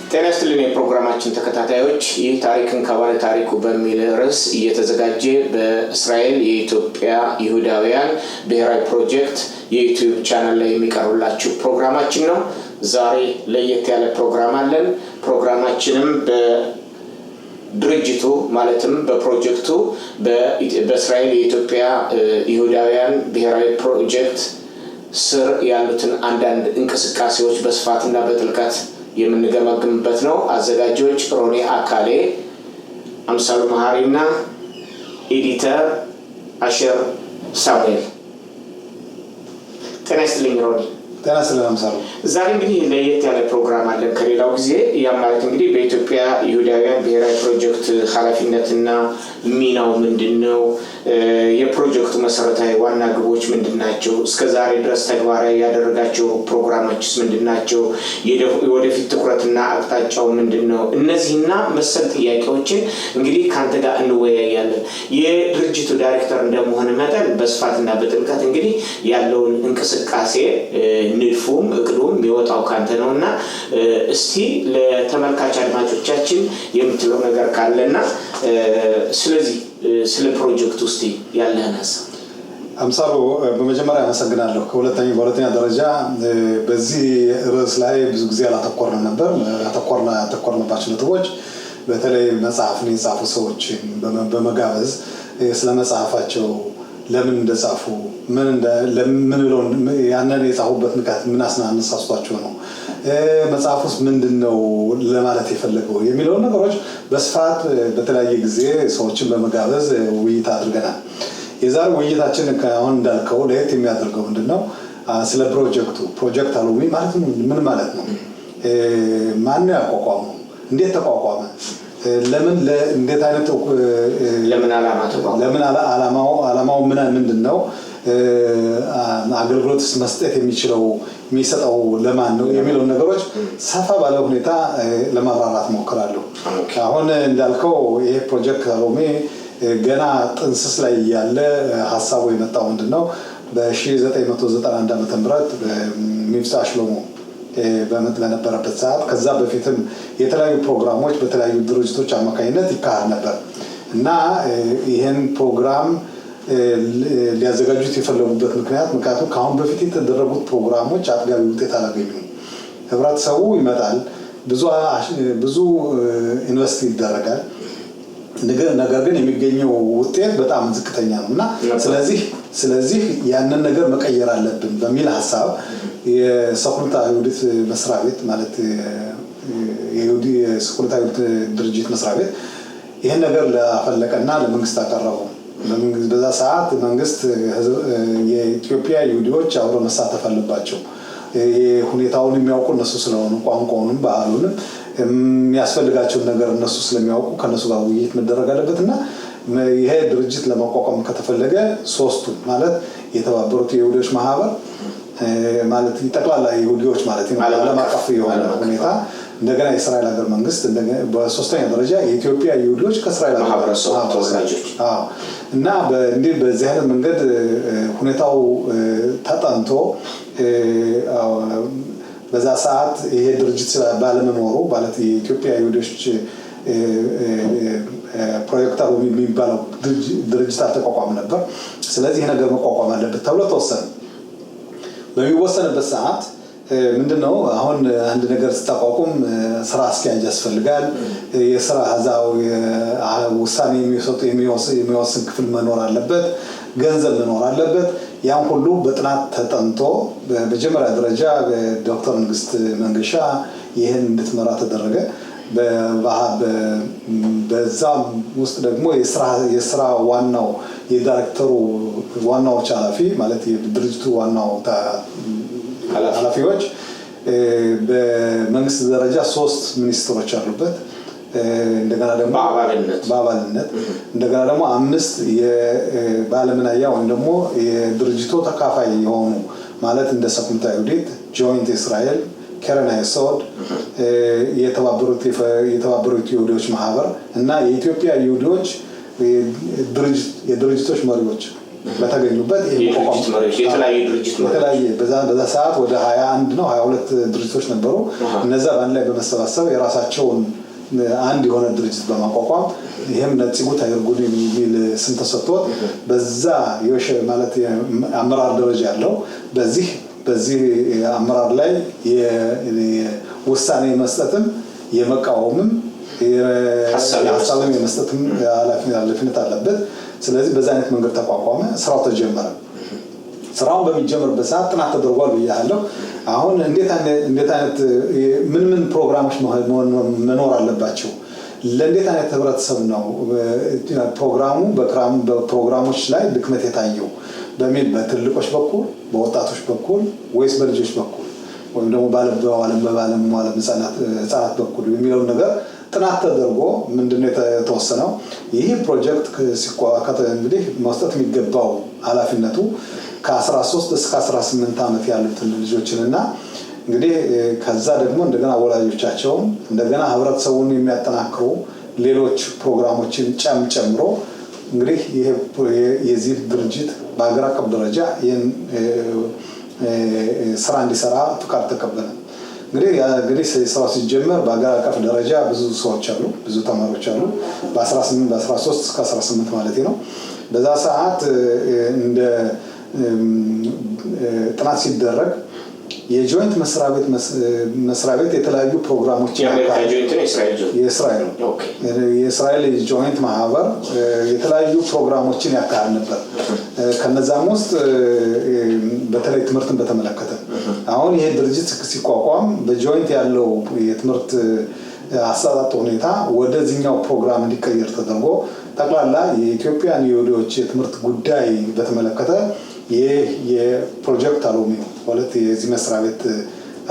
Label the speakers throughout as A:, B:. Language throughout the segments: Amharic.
A: ጤና ይስጥልኝ የፕሮግራማችን ተከታታዮች፣ ይህ ታሪክን ከባለ ታሪኩ በሚል ርዕስ እየተዘጋጀ በእስራኤል የኢትዮጵያ ይሁዳውያን ብሔራዊ ፕሮጀክት የዩቲዩብ ቻናል ላይ የሚቀርብላችሁ ፕሮግራማችን ነው። ዛሬ ለየት ያለ ፕሮግራም አለን። ፕሮግራማችንም በድርጅቱ ማለትም በፕሮጀክቱ በእስራኤል የኢትዮጵያ ይሁዳውያን ብሔራዊ ፕሮጀክት ስር ያሉትን አንዳንድ እንቅስቃሴዎች በስፋትና በጥልቀት የምንገመግምበት ነው። አዘጋጆች ሮኒ አካሌ፣ አምሳሉ መሐሪና ኤዲተር አሸር ሳሙኤል። ጤና ይስጥልኝ ሮኒ።
B: ጤና ይስጥልኝ አምሳሉ።
A: ዛሬ እንግዲህ ለየት ያለ ፕሮግራም አለን ከሌላው ጊዜ። ያ ማለት እንግዲህ በኢትዮጵያ ይሁዳውያን ብሔራዊ ፕሮጀክት ኃላፊነትና ሚናው ምንድነው? የፕሮጀክቱ መሰረታዊ ዋና ግቦች ምንድናቸው? እስከዛሬ ድረስ ተግባራዊ ያደረጋቸው ፕሮግራሞችስ ምንድናቸው? የወደፊት ትኩረትና አቅጣጫው ምንድነው? እነዚህና መሰል ጥያቄዎችን እንግዲህ ካንተ ጋር እንወያያለን። የድርጅቱ ዳይሬክተር እንደመሆን መጠን በስፋትና በጥልቀት እንግዲህ ያለውን እንቅስቃሴ ንድፉም እቅዱም የሚወጣው ካንተ ነውና እስቲ ለተመልካች አድማጮቻችን የምትለው ነገር ካለና ስለዚህ ስለ ፕሮጀክቱ ውስጥ ያለህን ሀሳብ።
B: አምሳሉ በመጀመሪያ አመሰግናለሁ። በሁለተኛ ደረጃ በዚህ ርዕስ ላይ ብዙ ጊዜ አላተኮርንም ነበር። ያተኮርንባቸው ነጥቦች በተለይ መጽሐፍን የጻፉ ሰዎችን በመጋበዝ ስለ መጽሐፋቸው ለምን እንደጻፉ ለምን ብለው ያንን የጻፉበት ምክንያት ምን አነሳስቷቸው ነው፣ መጽሐፍ ውስጥ ምንድነው ለማለት የፈለገው የሚለውን ነገሮች በስፋት በተለያየ ጊዜ ሰዎችን በመጋበዝ ውይይት አድርገናል። የዛሬው ውይይታችን አሁን እንዳልከው ለየት የሚያደርገው ምንድነው ስለ ፕሮጀክት አሎሚ ማለት ምን ማለት ነው፣ ማን ያቋቋመው፣ እንዴት ተቋቋመ፣ እንዴት አይነት
A: ለምን
B: ዓላማው ምንድነው፣ አገልግሎትስ መስጠት የሚሰጠው ለማን ነው የሚለው ነገሮች ሰፋ ባለ ሁኔታ ለማብራራት ሞክራለሁ። አሁን እንዳልከው ይሄ ፕሮጀክት አሎሚ ገና ጥንስስ ላይ ያለ ሐሳቡ የመጣው ምንድነው በ1991 ዓ.ም በሚፍታ ሽሎሞ በነበረበት ሰዓት፣ ከዛ በፊትም የተለያዩ ፕሮግራሞች በተለያዩ ድርጅቶች አማካኝነት ይካሄድ ነበር እና ይሄን ፕሮግራም ሊያዘጋጁት የፈለጉበት ምክንያቱም ከአሁን በፊት የተደረጉት ፕሮግራሞች አጥጋቢ ውጤት አላገኙም። ህብረተሰቡ ይመጣል፣ ብዙ ኢንቨስት ይደረጋል፣ ነገር ግን የሚገኘው ውጤት በጣም ዝቅተኛ ነው እና ስለዚህ ያንን ነገር መቀየር አለብን በሚል ሐሳብ የሰኩሪታ ዩዲት መስሪያ ቤት ማለት የሰኩሪታ ዩዲት ድርጅት መስሪያ ቤት ይሄን ነገር ለአፈለቀና ለመንግስት አቀረበው። በዛ ሰዓት መንግስት የኢትዮጵያ ይሁዲዎች አብረው መሳተፍ አለባቸው፣ ሁኔታውን የሚያውቁ እነሱ ስለሆኑ ቋንቋውንም ባህሉንም የሚያስፈልጋቸውን ነገር እነሱ ስለሚያውቁ ከነሱ ጋር ውይይት መደረግ አለበትና ይሄ ድርጅት ለማቋቋም ከተፈለገ ሶስቱ ማለት የተባበሩት የይሁዲዎች ማህበር ማለት ጠቅላላ ይሁዲዎች ማለት ነው ዓለም አቀፍ የሆነ ሁኔታ፣ እንደገና የእስራኤል ሀገር መንግስት፣ በሶስተኛ ደረጃ የኢትዮጵያ ይሁዲዎች ከእስራኤል
A: ማህበረሰብ ተወካዮች
B: እና በዚህ አይነት መንገድ ሁኔታው ተጠንቶ በዛ ሰዓት ይሄ ድርጅት ባለመኖሩ ማለት የኢትዮጵያ ይሁዲዎች ፕሮጀክት አሎሚ የሚባለው ድርጅት አልተቋቋመም ነበር። ስለዚህ ይሄ ነገር መቋቋም አለበት ተብሎ ተወሰነ። በሚወሰንበት ሰዓት ምንድነው አሁን አንድ ነገር ስታቋቁም ስራ አስኪያጅ ያስፈልጋል። የስራ ሀዛው ውሳኔ የሚወስን ክፍል መኖር አለበት፣ ገንዘብ መኖር አለበት። ያን ሁሉ በጥናት ተጠንቶ በመጀመሪያ ደረጃ ዶክተር ንግስት መንገሻ ይህን እንድትመራ ተደረገ። በዛም ውስጥ ደግሞ የስራ ዋናው የዳይሬክተሩ ዋናው ኃላፊ ማለት የድርጅቱ ዋናው ኃላፊዎች በመንግስት ደረጃ 3 ሚኒስትሮች አሉበት። እንደገና ደግሞ በአባልነት እንደገና ደግሞ 5 የባለምናያ ወይም ደግሞ የድርጅቱ ተካፋይ የሆኑ ማለት እንደ ሰኩሪታ ዩዲት፣ ጆይንት እስራኤል፣ ከረና የሶድ፣ የተባበሩት ይሁዲዎች ማህበር እና የኢትዮጵያ ይሁዲዎች የድርጅቶች መሪዎች በተገኙበት የተለያየ በዛ ሰዓት ወደ 21 ነው 22 ድርጅቶች ነበሩ። እነዛ ባንድ ላይ በመሰባሰብ የራሳቸውን አንድ የሆነ ድርጅት በማቋቋም ይሄም ነጽጉ ታይርጉድ የሚል ስም ተሰጥቶት በዛ የወሸ ማለት አመራር ደረጃ ያለው በዚህ አመራር ላይ የውሳኔ መስጠትም የመቃወምም ሐሳብም የመስጠትም ኃላፊነት አለበት። ስለዚህ በዛ አይነት መንገድ ተቋቋመ፣ ስራው ተጀመረ። ስራውን በሚጀምርበት ሰዓት ጥናት ተደርጓል ብያለሁ። አሁን እንዴት አይነት ምን ፕሮግራሞች መኖር አለባቸው፣ ለእንዴት አይነት ህብረተሰብ ነው ፕሮግራሙ በፕሮግራሞች ላይ ድክመት የታየው በሚል በትልቆች በኩል በወጣቶች በኩል ወይስ በልጆች በኩል ወይም ደግሞ በባለሟል ህፃናት በኩል የሚለው ነገር ጥናት ተደርጎ ምንድነው የተወሰነው? ይህ ፕሮጀክት እንግዲህ መስጠት የሚገባው ኃላፊነቱ ከ13 እስከ 18 ዓመት ያሉትን ልጆችንና እንግዲህ ከዛ ደግሞ እንደገና ወላጆቻቸውን እንደገና ህብረተሰቡን የሚያጠናክሩ ሌሎች ፕሮግራሞችን ጨምሮ እንግዲህ ይሄ የዚህ ድርጅት በአገር አቀፍ ደረጃ ስራ እንዲሰራ ፍቃድ ተቀበለ። እንግዲህ ስራው ሲጀመር በአገር አቀፍ ደረጃ ብዙ ሰዎች አሉ፣ ብዙ ተማሪዎች አሉ። በ13 እስከ 18 ማለት ነው። በዛ ሰዓት እንደ ጥናት ሲደረግ የጆይንት መስሪያ ቤት የተለያዩ ፕሮግራሞች የእስራኤል ጆይንት ማህበር የተለያዩ ፕሮግራሞችን ያካሂድ ነበር። ከነዛም ውስጥ በተለይ ትምህርትን በተመለከተ አሁን ይሄ ድርጅት ሲቋቋም በጆይንት ያለው የትምህርት አሰጣጥ ሁኔታ ወደዚህኛው ፕሮግራም እንዲቀየር ተደርጎ ጠቅላላ የኢትዮጵያን የወዲዎች የትምህርት ጉዳይ በተመለከተ የፕሮጀክት አሎሚ ማለት የዚህ መስሪያ ቤት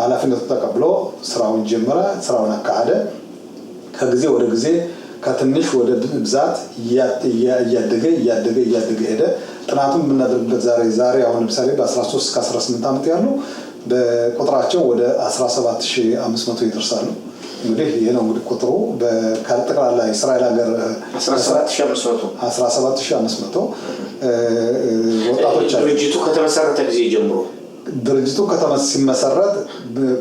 B: ኃላፊነቱ ተቀብሎ ስራውን ጀመረ፣ ስራውን አካሄደ። ከጊዜ ወደ ጊዜ ከትንሽ ወደ ብዛት እያደገ ሄደ። ጥናቱን የምናደርግበት ዛሬ አሁን ለምሳሌ በ13 እስከ 18 ዓመት ያሉ በቁጥራቸው ወደ 17500 ይደርሳሉ። እንግዲህ ይሄ ነው እንግዲህ ቁጥሩ በከጠቅላላ እስራኤል ሀገር 17500
A: ወጣቶች አሉ።
B: ድርጅቱ ሲመሰረት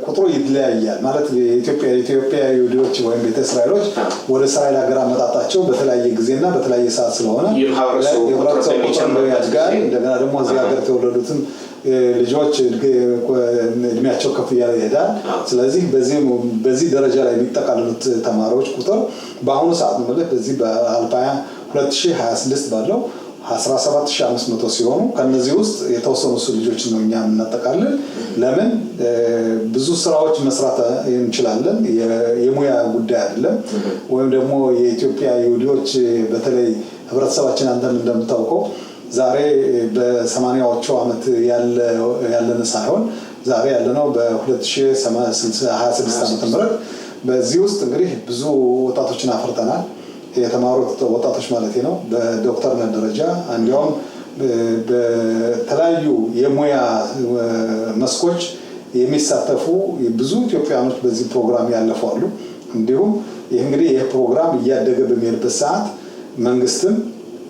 B: ቁጥሩ ይለያያል። ማለት የኢትዮጵያ ይሁዲዎች ወይም ቤተ እስራኤሎች ወደ እስራኤል ሀገር አመጣጣቸው በተለያየ ጊዜና በተለያየ ሰዓት ስለሆነ የህብረተሰቡ ቁጥር ያድጋል። እንደገና ደግሞ እዚህ ሀገር የተወለዱትን ልጆች እድሜያቸው ከፍ እያለ ይሄዳል። ስለዚህ በዚህ ደረጃ ላይ የሚጠቃለሉት ተማሪዎች ቁጥር በአሁኑ ሰዓት ማለት በዚህ በ2026 ባለው 17500 ሲሆኑ ከነዚህ ውስጥ የተወሰኑ ልጆች ነው እኛ የምናጠቃልል። ለምን ብዙ ስራዎች መስራት እንችላለን፣ የሙያ ጉዳይ አይደለም። ወይም ደግሞ የኢትዮጵያ ይሁዲዎች በተለይ ህብረተሰባችን አንተም እንደምታውቀው ዛሬ በ80ዎቹ ዓመት ያለን ሳይሆን ዛሬ ያለነው በ2026 ዓመተ ምህረት በዚህ ውስጥ እንግዲህ ብዙ ወጣቶችን አፍርተናል። የተማሩት ወጣቶች ማለት ነው በዶክተርነት ደረጃ እንዲያውም በተለያዩ የሙያ መስኮች የሚሳተፉ ብዙ ኢትዮጵያኖች በዚህ ፕሮግራም ያለፉ አሉ። እንዲሁም እንግዲህ ይህ ፕሮግራም እያደገ በሚሄድበት ሰዓት መንግስትም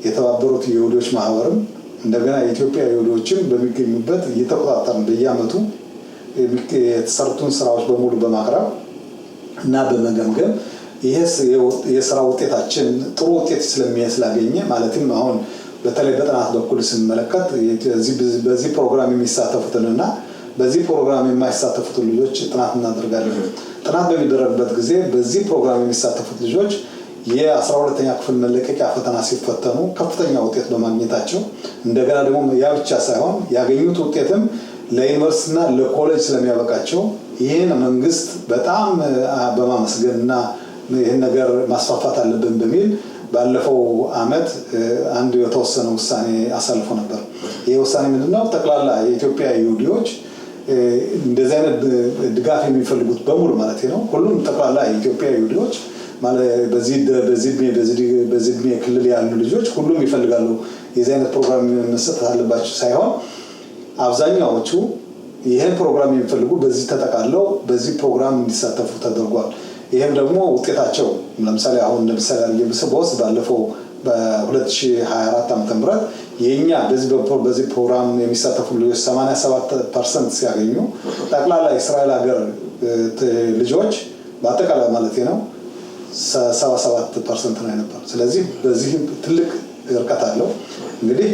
B: የተባበሩት ይሁዲዎች ማህበርም እንደገና የኢትዮጵያ ይሁዲዎችን በሚገኙበት እየተቆጣጠርን በየአመቱ የተሰሩትን ስራዎች በሙሉ በማቅረብ እና በመገምገም ይሄ የስራ ውጤታችን ጥሩ ውጤት ስላገኘ ማለትም አሁን በተለይ በጥናት በኩል ስንመለከት በዚህ ፕሮግራም የሚሳተፉትንና በዚህ ፕሮግራም የማይሳተፉትን ልጆች ጥናት እናደርጋለን። ጥናት በሚደረግበት ጊዜ በዚህ ፕሮግራም የሚሳተፉት ልጆች የ12ኛ ክፍል መለቀቂያ ፈተና ሲፈተኑ ከፍተኛ ውጤት በማግኘታቸው እንደገና ደግሞ ያ ብቻ ሳይሆን ያገኙት ውጤትም ለዩኒቨርሲቲና ለኮሌጅ ስለሚያበቃቸው ይህን መንግስት በጣም በማመስገንና ይህን ነገር ማስፋፋት አለብን በሚል ባለፈው አመት አንድ የተወሰነ ውሳኔ አሳልፎ ነበር። ይህ ውሳኔ ምንድነው? ጠቅላላ የኢትዮጵያ ይሁዲዎች እንደዚህ አይነት ድጋፍ የሚፈልጉት በሙሉ ማለት ነው ሁሉም ጠቅላላ የኢትዮጵያ ይሁዲዎች ማለት በዚህ ክልል ያሉ ልጆች ሁሉም ይፈልጋሉ የዚህ አይነት ፕሮግራም መሰጠት አለባቸው ሳይሆን አብዛኛዎቹ ይሄን ፕሮግራም የሚፈልጉ በዚህ ተጠቃለው በዚህ ፕሮግራም እንዲሳተፉ ተደርጓል። ይሄም ደግሞ ውጤታቸው ለምሳሌ አሁን ለምሳሌ ባለፈው በ2024 ዓ.ም የኛ በዚህ ፕሮግራም የሚሳተፉ ልጆች 87% ሲያገኙ ጠቅላላ እስራኤል ሀገር ልጆች በአጠቃላይ ማለት ነው 77% ነው የነበረው። ስለዚህ በዚህ ትልቅ ርቀት አለው። እንግዲህ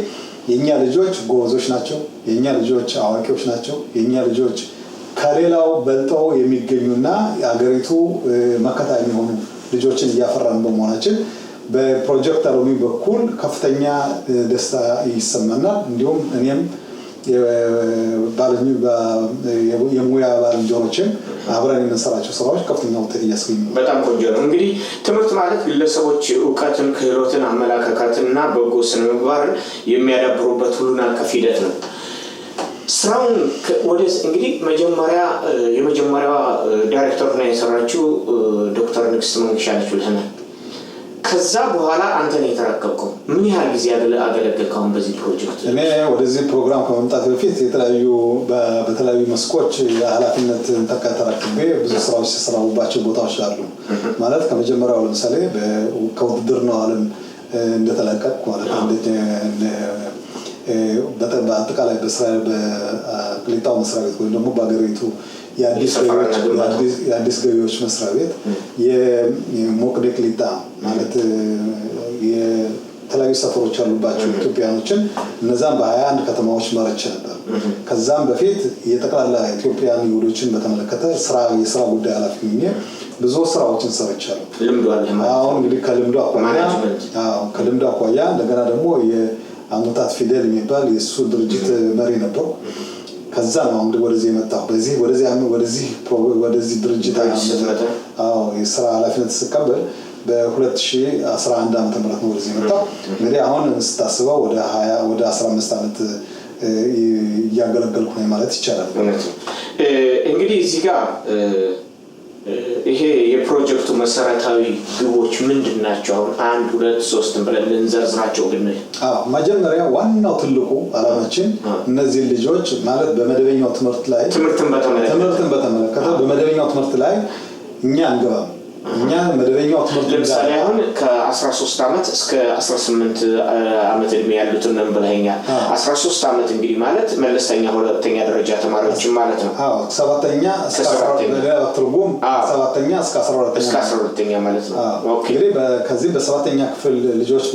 B: የኛ ልጆች ጎበዞች ናቸው፣ የኛ ልጆች አዋቂዎች ናቸው፣ የኛ ልጆች ከሌላው በልጠው የሚገኙና የሀገሪቱ መከታ የሚሆኑ ልጆችን እያፈራን በመሆናችን በፕሮጀክት አሎሚ በኩል ከፍተኛ ደስታ ይሰማናል። እንዲሁም እኔም የሙያ ባልንጀሮችን አብረን የምንሰራቸው ስራዎች ከፍተኛ ውጤት እያስገኙ ነው።
A: በጣም ቆንጆ ነው። እንግዲህ ትምህርት ማለት ግለሰቦች እውቀትን፣ ክህሎትን፣ አመለካከትና በጎ ስነ ምግባርን የሚያዳብሩበት ሁሉን አቀፍ ሂደት ነው። ስራውን እንግዲህ የመጀመሪያዋ ዳይሬክተር ሆና የሰራችው ዶክተር ንግስት መንግሻ ነች ብለናል። ከዛ በኋላ አንተ ነው የተረከብከው። ምን ያህል ጊዜ አገለገልከው በዚህ ፕሮጀክት?
B: እኔ ወደዚህ ፕሮግራም ከመምጣት በፊት በተለያዩ መስኮች ኃላፊነት ተከታትዬ ብዙ ስራዎች ሲሰራባቸው ቦታዎች አሉ። ማለት ከመጀመሪያው ለምሳሌ ከውድድርና ዓለም እንደተለቀቅኩ ማለት በአጠቃላይ በእስራኤል በቅሊጣው መስሪያ ቤት ወይም ደግሞ በአገሪቱ የአዲስ ገቢዎች መስሪያ ቤት የሞቅዴ ቅሊጣ ማለት የተለያዩ ሰፈሮች ያሉባቸው ኢትዮጵያኖችን እነዛም በ21 ከተማዎች መርቼ ነበር። ከዛም በፊት የጠቅላላ ኢትዮጵያን ይሁዶችን በተመለከተ የስራ ጉዳይ ኃላፊ ሆኜ ብዙ ስራዎችን ሰርቻለሁ። አሁን እንግዲህ ከልምዱ አኳያ እንደገና ደግሞ የአሙታት ፊደል የሚባል የእሱ ድርጅት መሪ ነበሩ። ከዛ ነው አሁን ወደዚህ የመጣው። ወደዚህ ድርጅት የስራ ኃላፊነት ስቀበል በ2011 ዓ.ም ነው ወደዚህ የመጣው። እንግዲህ አሁን ስታስበው ወደ 15 ዓመት እያገለገልኩ ነው ማለት ይቻላል።
A: እንግዲህ እዚህ ጋር ይሄ የፕሮጀክቱ መሰረታዊ ግቦች ምንድን ናቸው? አሁን 1 2 3 ብለን ልንዘርዝራቸው ብንል
B: መጀመሪያ ዋናው ትልቁ ዓላማችን እነዚህ ልጆች ማለት በመደበኛው ትምህርት ላይ ትምህርትን በተመለከተ በመደበኛው ትምህርት ላይ እኛ አንገባም። እኛ መደበኛው ትምህርት
A: ለምሳሌ አሁን ከ13 ዓመት እስከ 18 ዓመት እድሜ ያሉትን ነው ብለኸኛል። 13 ዓመት እንግዲህ ማለት መለስተኛ ሁለተኛ ደረጃ ተማሪዎች ማለት ነው።
B: ሰባተኛ እስከ 12ኛ ማለት ነው። ኦኬ እንግዲህ ከዚህ በሰባተኛ ክፍል ልጆች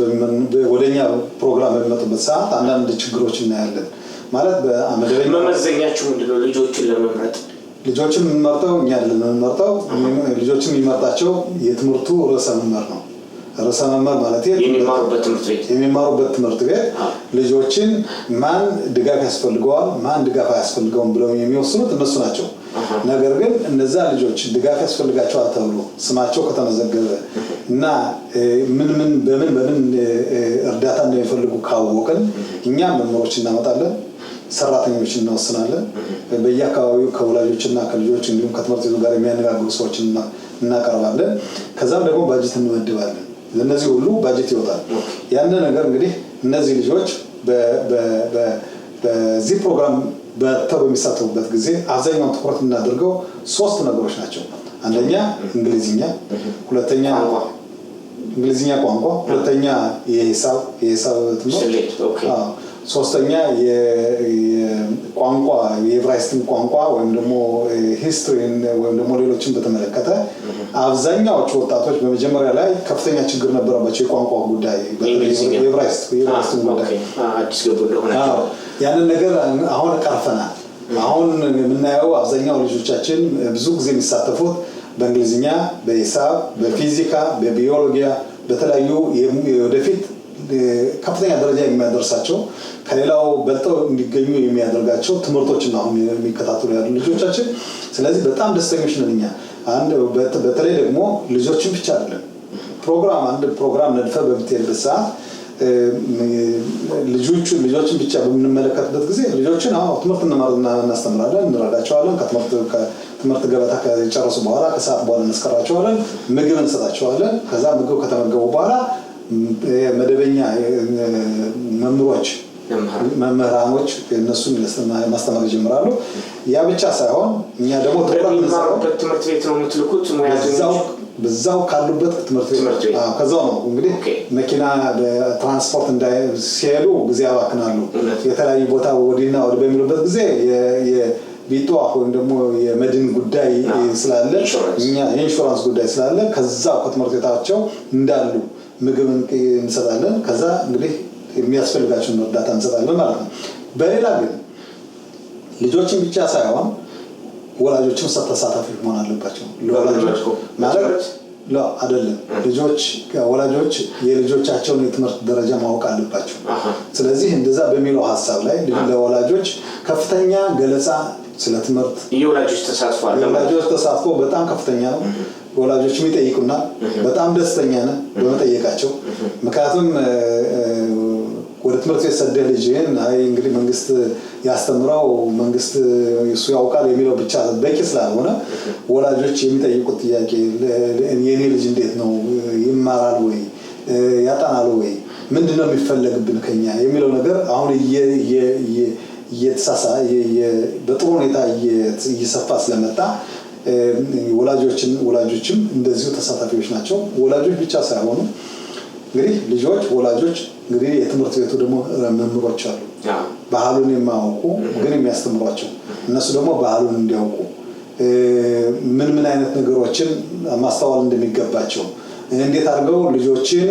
B: ወደኛ ፕሮግራም በሚመጡበት ሰዓት አንዳንድ ችግሮች እናያለን። ማለት በመደበኛ
A: መመዘኛችሁ ምንድነው? ልጆችን ለመምረጥ
B: ልጆችን የምንመርጠው እኛ አይደለም የምንመርጠው። ልጆችን የሚመርጣቸው የትምህርቱ ርዕሰ መምህር ነው። ርዕሰ መምህር ማለት የሚማሩበት ትምህርት ቤት ልጆችን ማን ድጋፍ ያስፈልገዋል ማን ድጋፍ አያስፈልገውም ብለው የሚወስኑት እነሱ ናቸው። ነገር ግን እነዛ ልጆች ድጋፍ ያስፈልጋቸዋል ተብሎ ስማቸው ከተመዘገበ እና በምን እርዳታ እንደሚፈልጉ ካወቅን እኛ መምህሮች እናመጣለን፣ ሰራተኞች እንወስናለን። በየአካባቢው ከወላጆችና ከልጆች እንዲሁም ከትምህርት ቤቱ ጋር የሚያነጋግሩ ሰዎችን እናቀርባለን። ከዛም ደግሞ ባጀት እንመድባለን። ለነዚህ ሁሉ ባጀት ይወጣል። ያን ነገር እንግዲህ እነዚህ ልጆች በዚህ ፕሮግራም በሚሳተፉበት ጊዜ አብዛኛውን ትኩረት እናደርገው 3 ነገሮች ናቸው። አንደኛ እንግሊዝኛ፣ ሁለተኛ እንግሊዝኛ ቋንቋ፣ ሁለተኛ የሂሳብ ትምህርት፣ ሶስተኛ የቋንቋ የዕብራይስጥን ቋንቋ ወይም ደግሞ ሂስትሪን ወይም ደግሞ ሌሎችን በተመለከተ አብዛኛዎቹ ወጣቶች በመጀመሪያ ላይ ከፍተኛ ችግር ነበረባቸው። የቋንቋ ጉዳይ የዕብራይስጥን ጉዳይ
A: አዲስ ገቡ እንደሆነ
B: ያንን ነገር አሁን ቀርፈናል። አሁን የምናየው አብዛኛው ልጆቻችን ብዙ ጊዜ የሚሳተፉት በእንግሊዝኛ፣ በሂሳብ፣ በፊዚካ፣ በቢዮሎጂያ በተለያዩ ወደፊት ከፍተኛ ደረጃ የሚያደርሳቸው ከሌላው በልጠው እንዲገኙ የሚያደርጋቸው ትምህርቶችን አሁን የሚከታተሉ ያሉ ልጆቻችን። ስለዚህ በጣም ደስተኞች ነን እኛ። በተለይ ደግሞ ልጆችን ብቻ አይደለም አንድ ፕሮግራም ነድፈ በምትሄድበት ሰዓት ልጆችን ብቻ በምንመለከትበት ጊዜ ልጆችን ትምህርት እናስተምራለን፣ እንረዳቸዋለን። ከትምህርት ገበታ ከጨረሱ በኋላ ከሰዓት በኋላ እናስቀራቸዋለን፣ ምግብ እንሰጣቸዋለን። ከዛ ምግብ ከተመገቡ በኋላ መደበኛ መምህራኖች እነሱን ማስተማር ይጀምራሉ። ያ ብቻ ሳይሆን እኛ ደግሞ
A: ትምህርት ቤት ነው የምትልኩት ሙያተኞች
B: በዛው ካሉበት ትምህርት ቤት ከዛው ነው እንግዲህ መኪና በትራንስፖርት እንዳይሲሉ ጊዜ ያባክናሉ የተለያዩ ቦታ ወዲና ወደ በሚሉበት ጊዜ የቢጦ ወይም ደግሞ የመድን ጉዳይ ስላለ እኛ የኢንሹራንስ ጉዳይ ስላለ ከዛው ከትምህርት ቤታቸው እንዳሉ ምግብ እንሰጣለን ከዛ እንግዲህ የሚያስፈልጋቸውን እርዳታ እንሰጣለን ማለት ነው በሌላ ግን ልጆችን ብቻ ሳይሆን ወላጆችም ተሳታፊ መሆን አለባቸው ለወላጆች ማለት لا አይደለም ልጆች ወላጆች የልጆቻቸውን የትምህርት ደረጃ ማወቅ አለባቸው ስለዚህ እንደዛ በሚለው ሐሳብ ላይ ለወላጆች ከፍተኛ ገለጻ ስለ ትምህርት
A: የወላጆች
B: ተሳትፎ በጣም ከፍተኛ ነው ወላጆች የሚጠይቁና በጣም ደስተኛ ነን በመጠየቃቸው ምክንያቱም ወደ ትምህርት ቤት ሰደህ ልጅን አይ እንግዲህ መንግስት ያስተምራው መንግስት እሱ ያውቃል የሚለው ብቻ በቂ ስላልሆነ ወላጆች የሚጠይቁት ጥያቄ የኔ ልጅ እንዴት ነው ይማራል ወይ ያጠናል ወይ ምንድነው የሚፈልግብን ከኛ የሚለው ነገር አሁን እየተሳሳ በጥሩ ሁኔታ እየሰፋ ስለመጣ ወላጆችም እንደዚሁ ተሳታፊዎች ናቸው ወላጆች ብቻ ሳይሆኑ እንግዲህ ልጆች ወላጆች እንግዲህ የትምህርት ቤቱ ደግሞ መምህሮች አሉ ባህሉን የማያውቁ ግን የሚያስተምሯቸው እነሱ ደግሞ ባህሉን እንዲያውቁ ምን አይነት ነገሮችን ማስተዋል እንደሚገባቸው እንዴት አድርገው ልጆችን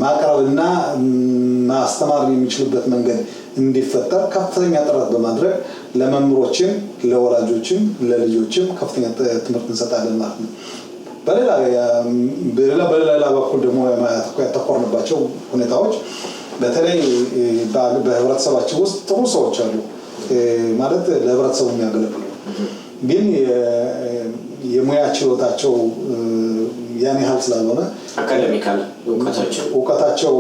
B: ማቅረብና ማስተማር የሚችሉበት መንገድ እንዲፈጠር ከፍተኛ ጥረት በማድረግ ለመምህሮችም ለወላጆችም ለልጆችም ከፍተኛ ትምህርት እንሰጣለን ማለት ነው በሌላ በኩል ደግሞ ያተኮርንባቸው ሁኔታዎች በተለይ በህብረተሰባችን ውስጥ ጥሩ ሰዎች አሉ ማለት ለህብረተሰቡ የሚያገለግሉ ግን የሙያ ችሎታቸው ያን ያህል ስላልሆነ
A: አካዳሚካል
B: እውቀታቸው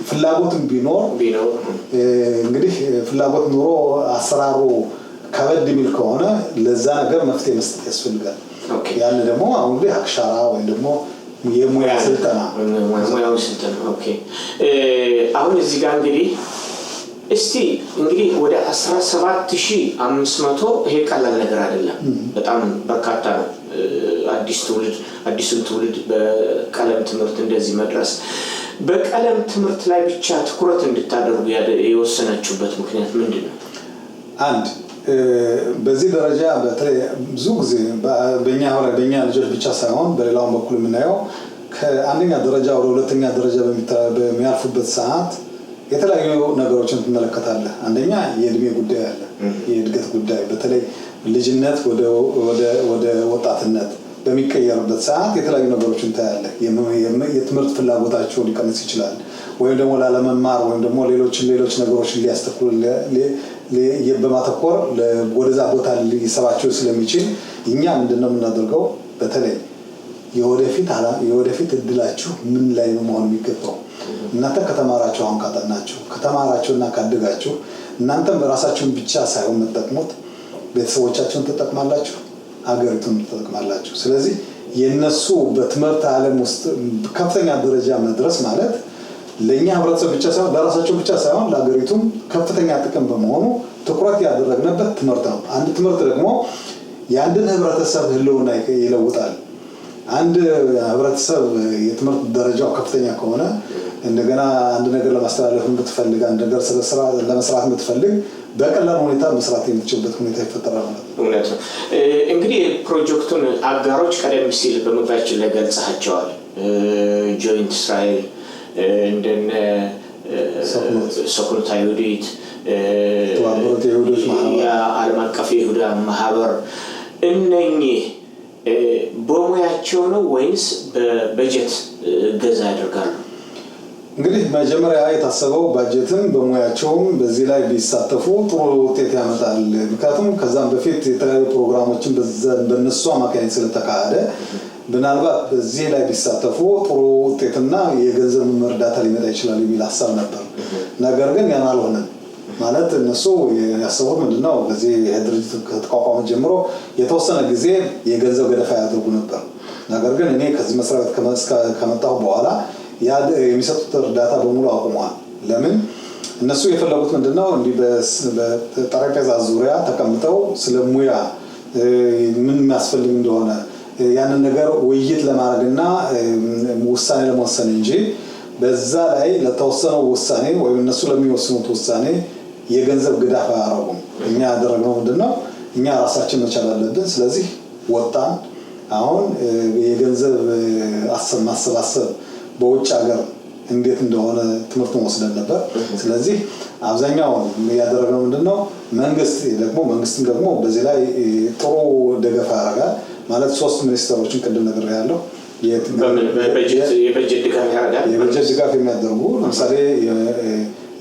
B: ፍላጎትም ቢኖር እንግዲህ ፍላጎት ኑሮ አሰራሩ ከበድ የሚል ከሆነ ለዛ ነገር መፍትሄ መስጠት ያስፈልጋል ያን ደግሞ አሁን ላይ አክሻራ ወይ ደግሞ የሙያ ስልጠና
A: ኦኬ አሁን እዚህ ጋር እንግዲህ እስቲ እንግዲህ ወደ 17500 ይሄ ቀላል ነገር አይደለም በጣም በርካታ ነው አዲሱን ትውልድ በቀለም ትምህርት እንደዚህ መድረስ በቀለም ትምህርት ላይ ብቻ ትኩረት እንድታደርጉ የወሰናችሁበት ምክንያት ምንድነው
B: አንድ በዚህ ደረጃ በተለይ ብዙ ጊዜ በእኛ ልጆች ብቻ ሳይሆን በሌላው በኩል የምናየው ከአንደኛ ደረጃ ወደ ሁለተኛ ደረጃ በሚያልፉበት ሰዓት የተለያዩ ነገሮችን ትመለከታለህ አንደኛ የእድሜ ጉዳይ አለ የእድገት ጉዳይ በተለይ ልጅነት ወደ ወጣትነት በሚቀየርበት ሰዓት የተለያዩ ነገሮችን ታያለህ የትምህርት ፍላጎታቸው ሊቀንስ ይችላል ወይም ደግሞ ላለመማር ወይም ደግሞ ሌሎች ነገሮችን ሊያስተኩል በማተኮር ወደዛ ቦታ ሊሰባቸው ስለሚችል እኛ ምንድነው የምናደርገው በተለይ የወደፊት እድላችሁ ምን ላይ ነው መሆን የሚገባው እናንተ ከተማራችሁ አሁን ካጠናችሁ ከተማራችሁና ካደጋችሁ እናንተም ራሳችሁን ብቻ ሳይሆን መጠቅሙት ቤተሰቦቻችሁን ተጠቅማላችሁ አገሪቱን ተጠቅማላችሁ ስለዚህ የነሱ በትምህርት ዓለም ውስጥ ከፍተኛ ደረጃ መድረስ ማለት ለኛ ህብረተሰብ ብቻ ሳይሆን ለራሳቸው ብቻ ሳይሆን ለአገሪቱም ከፍተኛ ጥቅም በመሆኑ ትኩረት ያደረግንበት ትምህርት ነው አንድ ትምህርት ደግሞ የአንድን ህብረተሰብ ህልውና ይለውጣል አንድ ህብረተሰብ የትምህርት ደረጃው ከፍተኛ ከሆነ እንደገና አንድ ነገር ለማስተላለፍ የምትፈልግ አንድ ነገር ስለስራ ለመስራት የምትፈልግ በቀላል ሁኔታ መስራት የምትችልበት ሁኔታ ይፈጠራል ማለት
A: ነው እንግዲህ ፕሮጀክቱን አጋሮች ቀደም ሲል በመግቢያችን ላይ ገልጸሃቸዋል ጆይንት እስራኤል እንደነ ሶኮኖት አይሁዲት
B: ተባበሩት የይሁዶች ማህበር
A: ዓለም አቀፍ የይሁዳ ማህበር እነኚህ በሙያቸው ነው ወይስ በበጀት ገዛ ያደርጋሉ
B: እንግዲህ መጀመሪያ የታሰበው ባጀትም በሙያቸውም በዚህ ላይ ቢሳተፉ ጥሩ ውጤት ያመጣል ምክንያቱም ከዛም በፊት የተለያዩ ፕሮግራሞችን በነሱ አማካኝነት ስለተካሄደ ምናልባት በዚህ ላይ ቢሳተፉ ጥሩ ውጤትና የገንዘብ መርዳታ ሊመጣ ይችላል የሚል ሐሳብ ነበር ነገር ግን ያን አልሆነም ማለት እነሱ ያሰቡት ምንድነው በዚህ ድርጅት ከተቋቋመ ጀምሮ የተወሰነ ጊዜ የገንዘብ ገደፋ ያደርጉ ነበር ነገር ግን እኔ ከዚህ መስራት ከመጣሁ በኋላ ያ የሚሰጡት እርዳታ በሙሉ አቁሟል ለምን እነሱ የፈለጉት ምንድነው እንዲህ በጠረጴዛ ዙሪያ ተቀምጠው ስለሙያ ምን የሚያስፈልግ እንደሆነ ያንን ነገር ውይይት ለማድረግና ውሳኔ ለመወሰን እንጂ በዛ ላይ ለተወሰነው ውሳኔ ወይም እነሱ ለሚወስኑት ውሳኔ የገንዘብ ግዳፍ አያረጉም። እኛ ያደረግነው ምንድነው እኛ ራሳችን መቻል አለብን። ስለዚህ ወጣን። አሁን የገንዘብ ማሰባሰብ በውጭ ሀገር እንዴት እንደሆነ ትምህርት ወስደን ነበር። ስለዚህ አብዛኛው ያደረግነው ምንድነው መንግስትም ደግሞ በዚህ ላይ ጥሩ ደገፋ ያደርጋል። ማለት 3 ሚኒስትሮችን ቅድም ነገር ያለው
A: የበጀት ድጋፍ ያደርጋል።
B: የበጀት ድጋፍ የሚያደርጉ ለምሳሌ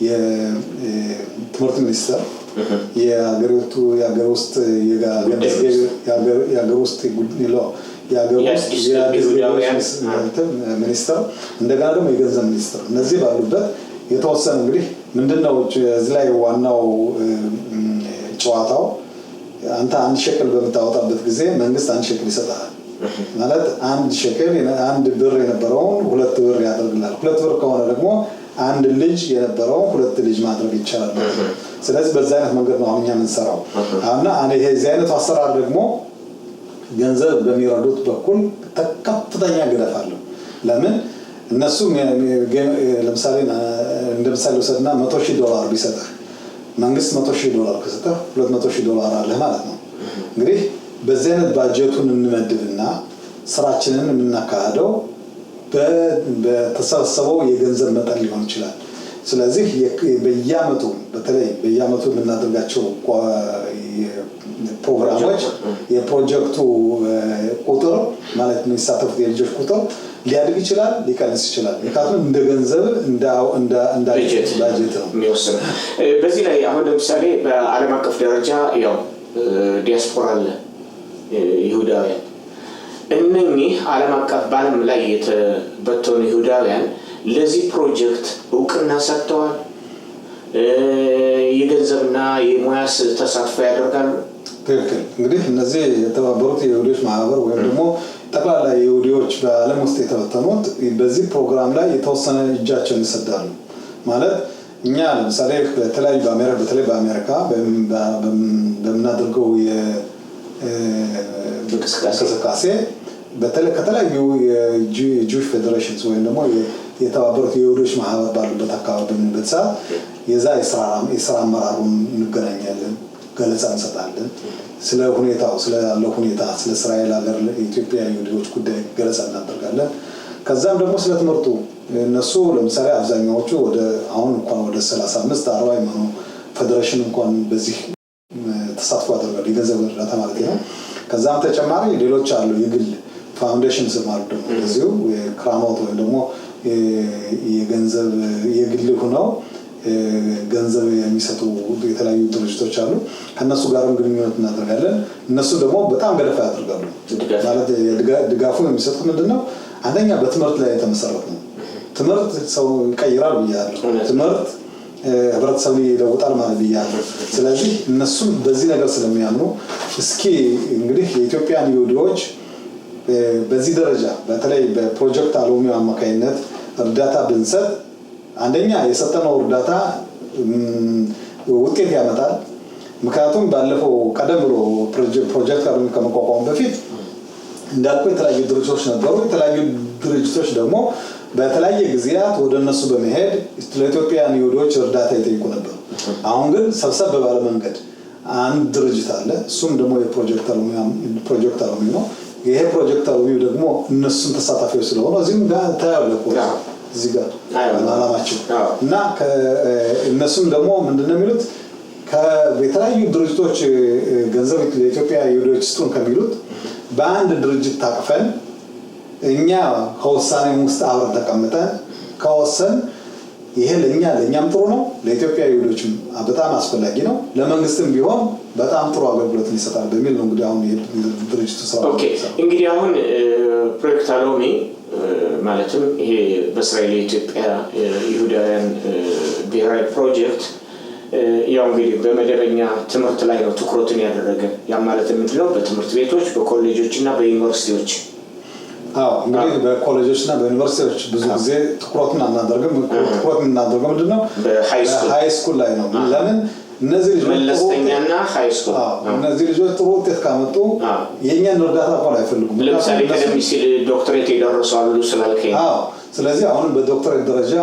B: የትምህርት ሚኒስትር የሀገር ውስጥ ሚኒስትር እንደገና ደግሞ የገንዘብ ሚኒስትር እነዚህ ባሉበት የተወሰነ እንግዲህ ምንድነው እዚህ ላይ ዋናው ጨዋታው አንተ 1 ሸክል በምታወጣበት ጊዜ መንግስት 1 ሸክል ይሰጣል ማለት 1 ሸክል 1 ብር የነበረውን 2 ብር ያደርግላል። 2 ብር ከሆነ ደግሞ 1 ልጅ የነበረው 2 ልጅ ማድረግ ይቻላል። ስለዚህ በዛ አይነት መንገድ ነው እኛ የምንሰራው እና ይሄ አይነት አሰራር ደግሞ ገንዘብ በሚረዱት በኩል ከፍተኛ ገደፍ አለው። ለምን እነሱ ለምሳሌ እንደምሳሌ ወሰድና $100,000 ቢሰጥህ መንግስት $100,000 ከሰጠህ $200,000 አለ ማለት ነው። እንግዲህ በዚህ አይነት ባጀቱን እንመድብና ስራችንን የምናካሂደው በተሰበሰበው የገንዘብ መጠን ሊሆን ይችላል። ስለዚህ በየአመቱ በተለይ በየአመቱ የምናደርጋቸው ፕሮግራሞች የፕሮጀክቱ ቁጥር ማለት ነው የሚሳተፉት የልጆች ቁጥር ሊያድግ ይችላል፣ ሊቀንስ ይችላል። ምክንያቱም እንደ ገንዘብ እንደ ባጀት ነው
A: የሚወሰነው። በዚህ ላይ አሁን ለምሳሌ በዓለም አቀፍ ደረጃ ያው ዲያስፖራ አለ ይሁዳውያን። እነኚህ ዓለም አቀፍ በዓለም ላይ የተበተኑ ይሁዳውያን ለዚህ ፕሮጀክት እውቅና ሰጥተዋል። የገንዘብና የሙያስ ተሳትፎ ያደርጋሉ።
B: ትክክል። እንግዲህ እነዚህ የተባበሩት የይሁዶች ማህበር ወይም ደግሞ ጠቅላላ የይሁዶች በዓለም ውስጥ የተበተኑት በዚህ ፕሮግራም ላይ የተወሰነ እጃቸውን ይሰዳሉ። ማለት እኛ ለምሳሌ በተለይ በአሜሪካ በምናደርገው እንቅስቃሴ ከተለያዩ የጁዊሽ ፌዴሬሽንስ ወይም ደግሞ የተባበሩት የይሁዶች ማህበር ባሉበት አካባቢ በምንበት ሰዓት የዛ የስራ አመራሩን እንገናኛለን፣ ገለጻ እንሰጣለን። ስለ ሁኔታው ስላለው ሁኔታ ስለ እስራኤል ሀገር ኢትዮጵያ ይሁዶች ጉዳይ ገለጻ እናደርጋለን። ከዛም ደግሞ ስለ ትምህርቱ እነሱ ለምሳሌ አብዛኛዎቹ አሁን እንኳን ወደ 35-40 የሚሆኑ ፌዴሬሽን እንኳን በዚህ ተሳትፎ አድርገዋል፣ የገንዘብ እርዳታ ማለት ነው። ከዛም ተጨማሪ ሌሎች አሉ የግል ፋውንዴሽንስ ማለት ደግሞ እዚሁ የክራሞት ወይም ደግሞ የገንዘብ የግል ሆነው ገንዘብ የሚሰጡ የተለያዩ ድርጅቶች አሉ። ከነሱ ጋርም ግንኙነት እናደርጋለን። እነሱ ደግሞ በጣም ገለፋ ያደርጋሉ። ማለት ድጋፉን የሚሰጡት ምንድነው? አንደኛ በትምህርት ላይ የተመሰረተ ነው። ትምህርት ሰው ይቀይራል ብያለሁ። ትምህርት ህብረተሰቡን ይለውጣል ማለት ብያለሁ። ስለዚህ እነሱም በዚህ ነገር ስለሚያምኑ እስኪ እንግዲህ የኢትዮጵያን ይሁዶች በዚህ ደረጃ በተለይ በፕሮጀክት አሎሚው አማካይነት እርዳታ ብንሰጥ አንደኛ የሰጠነው እርዳታ ውጤት ያመጣል። ምክንያቱም ባለፈው ቀደም ብሎ ፕሮጀክት አሎሚው ከመቋቋሙ በፊት እንዳልኩ የተለያዩ ድርጅቶች ነበሩ። የተለያዩ ድርጅቶች ደግሞ በተለያየ ጊዜያት ወደ እነሱ በመሄድ ለኢትዮጵያን ይሁዶች እርዳታ ይጠይቁ ነበር። አሁን ግን ሰብሰብ ባለ መንገድ አንድ ድርጅት አለ። እሱም ደግሞ የፕሮጀክት አሎሚው ነው። ይሄ ፕሮጀክት አሎሚው ደግሞ እነሱን ተሳታፊዎች ስለሆኑ እዚህም ጋር ታያለህ እዚህ ጋር አላማቸው እና እነሱም ደግሞ ምንድነው የሚሉት ከተለያዩ ድርጅቶች ገንዘብ ለኢትዮጵያ ይሁዶች ስጡን ከሚሉት በአንድ ድርጅት ታቅፈን እኛ ከውሳኔ ውስጥ አብረን ተቀምጠን ከወሰን ይሄ ለኛም ጥሩ ነው፣ ለኢትዮጵያ ይሁዶችም በጣም አስፈላጊ ነው፣ ለመንግስትም ቢሆን በጣም ጥሩ አገልግሎት ይሰጣል በሚል ነው እንግዲህ አሁን ድርጅቱ ሰራ።
A: ኦኬ እንግዲህ አሁን ፕሮጀክት አሎሚ ማለትም ይሄ በእስራኤል የኢትዮጵያ ይሁዳውያን ብሔራዊ ፕሮጀክት ያው እንግዲህ በመደበኛ ትምህርት ላይ ነው ትኩረቱን ያደረገ። ያ ማለት ምንድነው? በትምህርት ቤቶች፣ በኮሌጆች እና በዩኒቨርሲቲዎች።
B: እንግዲህ በኮሌጆች እና በዩኒቨርሲቲዎች ብዙ ጊዜ ትኩረቱን እናደርገው ምንድነው? በሃይ ስኩል ላይ ነው። ለምን እነዚህ
A: መለስተኛና ሃይ ስኩል
B: እነዚህ ልጆች ጥሩ ውጤት ካመጡ የኛን እርዳታ እንኳን አይፈልጉም።
A: ለምሳሌ ቀደም ሲል ዶክተሬት የደረሱ አሉ ስላልከኝ
B: ስለዚህ አሁን በዶክተሬት ደረጃ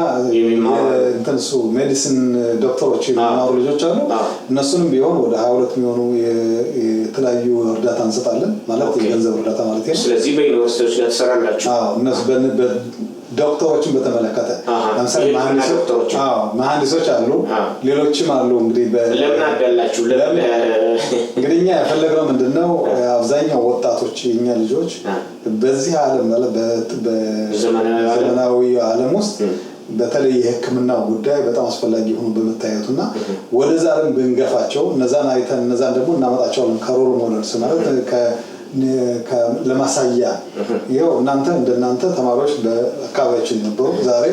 B: እንተንሱ ሜዲሲን ዶክተሮች የሚማሩ ልጆች አሉ። እነሱንም ቢሆን ወደ 22 የሚሆኑ የተለያዩ እርዳታ እንሰጣለን ማለት የገንዘብ እርዳታ ማለት ነው።
A: ስለዚህ በዩኒቨርሲቲዎች ጋር ተሰራላችሁ?
B: እነሱ ዶክተሮችን በተመለከተ ለምሳሌ መሐንዲሶች አሉ፣ ሌሎችም አሉ። እንግዲህ
A: ለምን አዳላችሁ?
B: እንግዲህ እኛ የፈለግነው ምንድነው አብዛኛው ወጣቶች የኛ ልጆች በዚህ ዓለም በዘመናዊ ዓለም ውስጥ በተለይ የሕክምና ጉዳይ በጣም አስፈላጊ ሆኖ በመታየቱና ወደዛ ዓለም ብንገፋቸው እነዛን አይተን እነዛን ደግሞ እናመጣቸዋለን ከሮል ሞዴልስ ማለት ለማሳያ ይኸው እናንተ እንደናንተ ተማሪዎች በአካባቢያችን ነበሩ፣ ዛሬ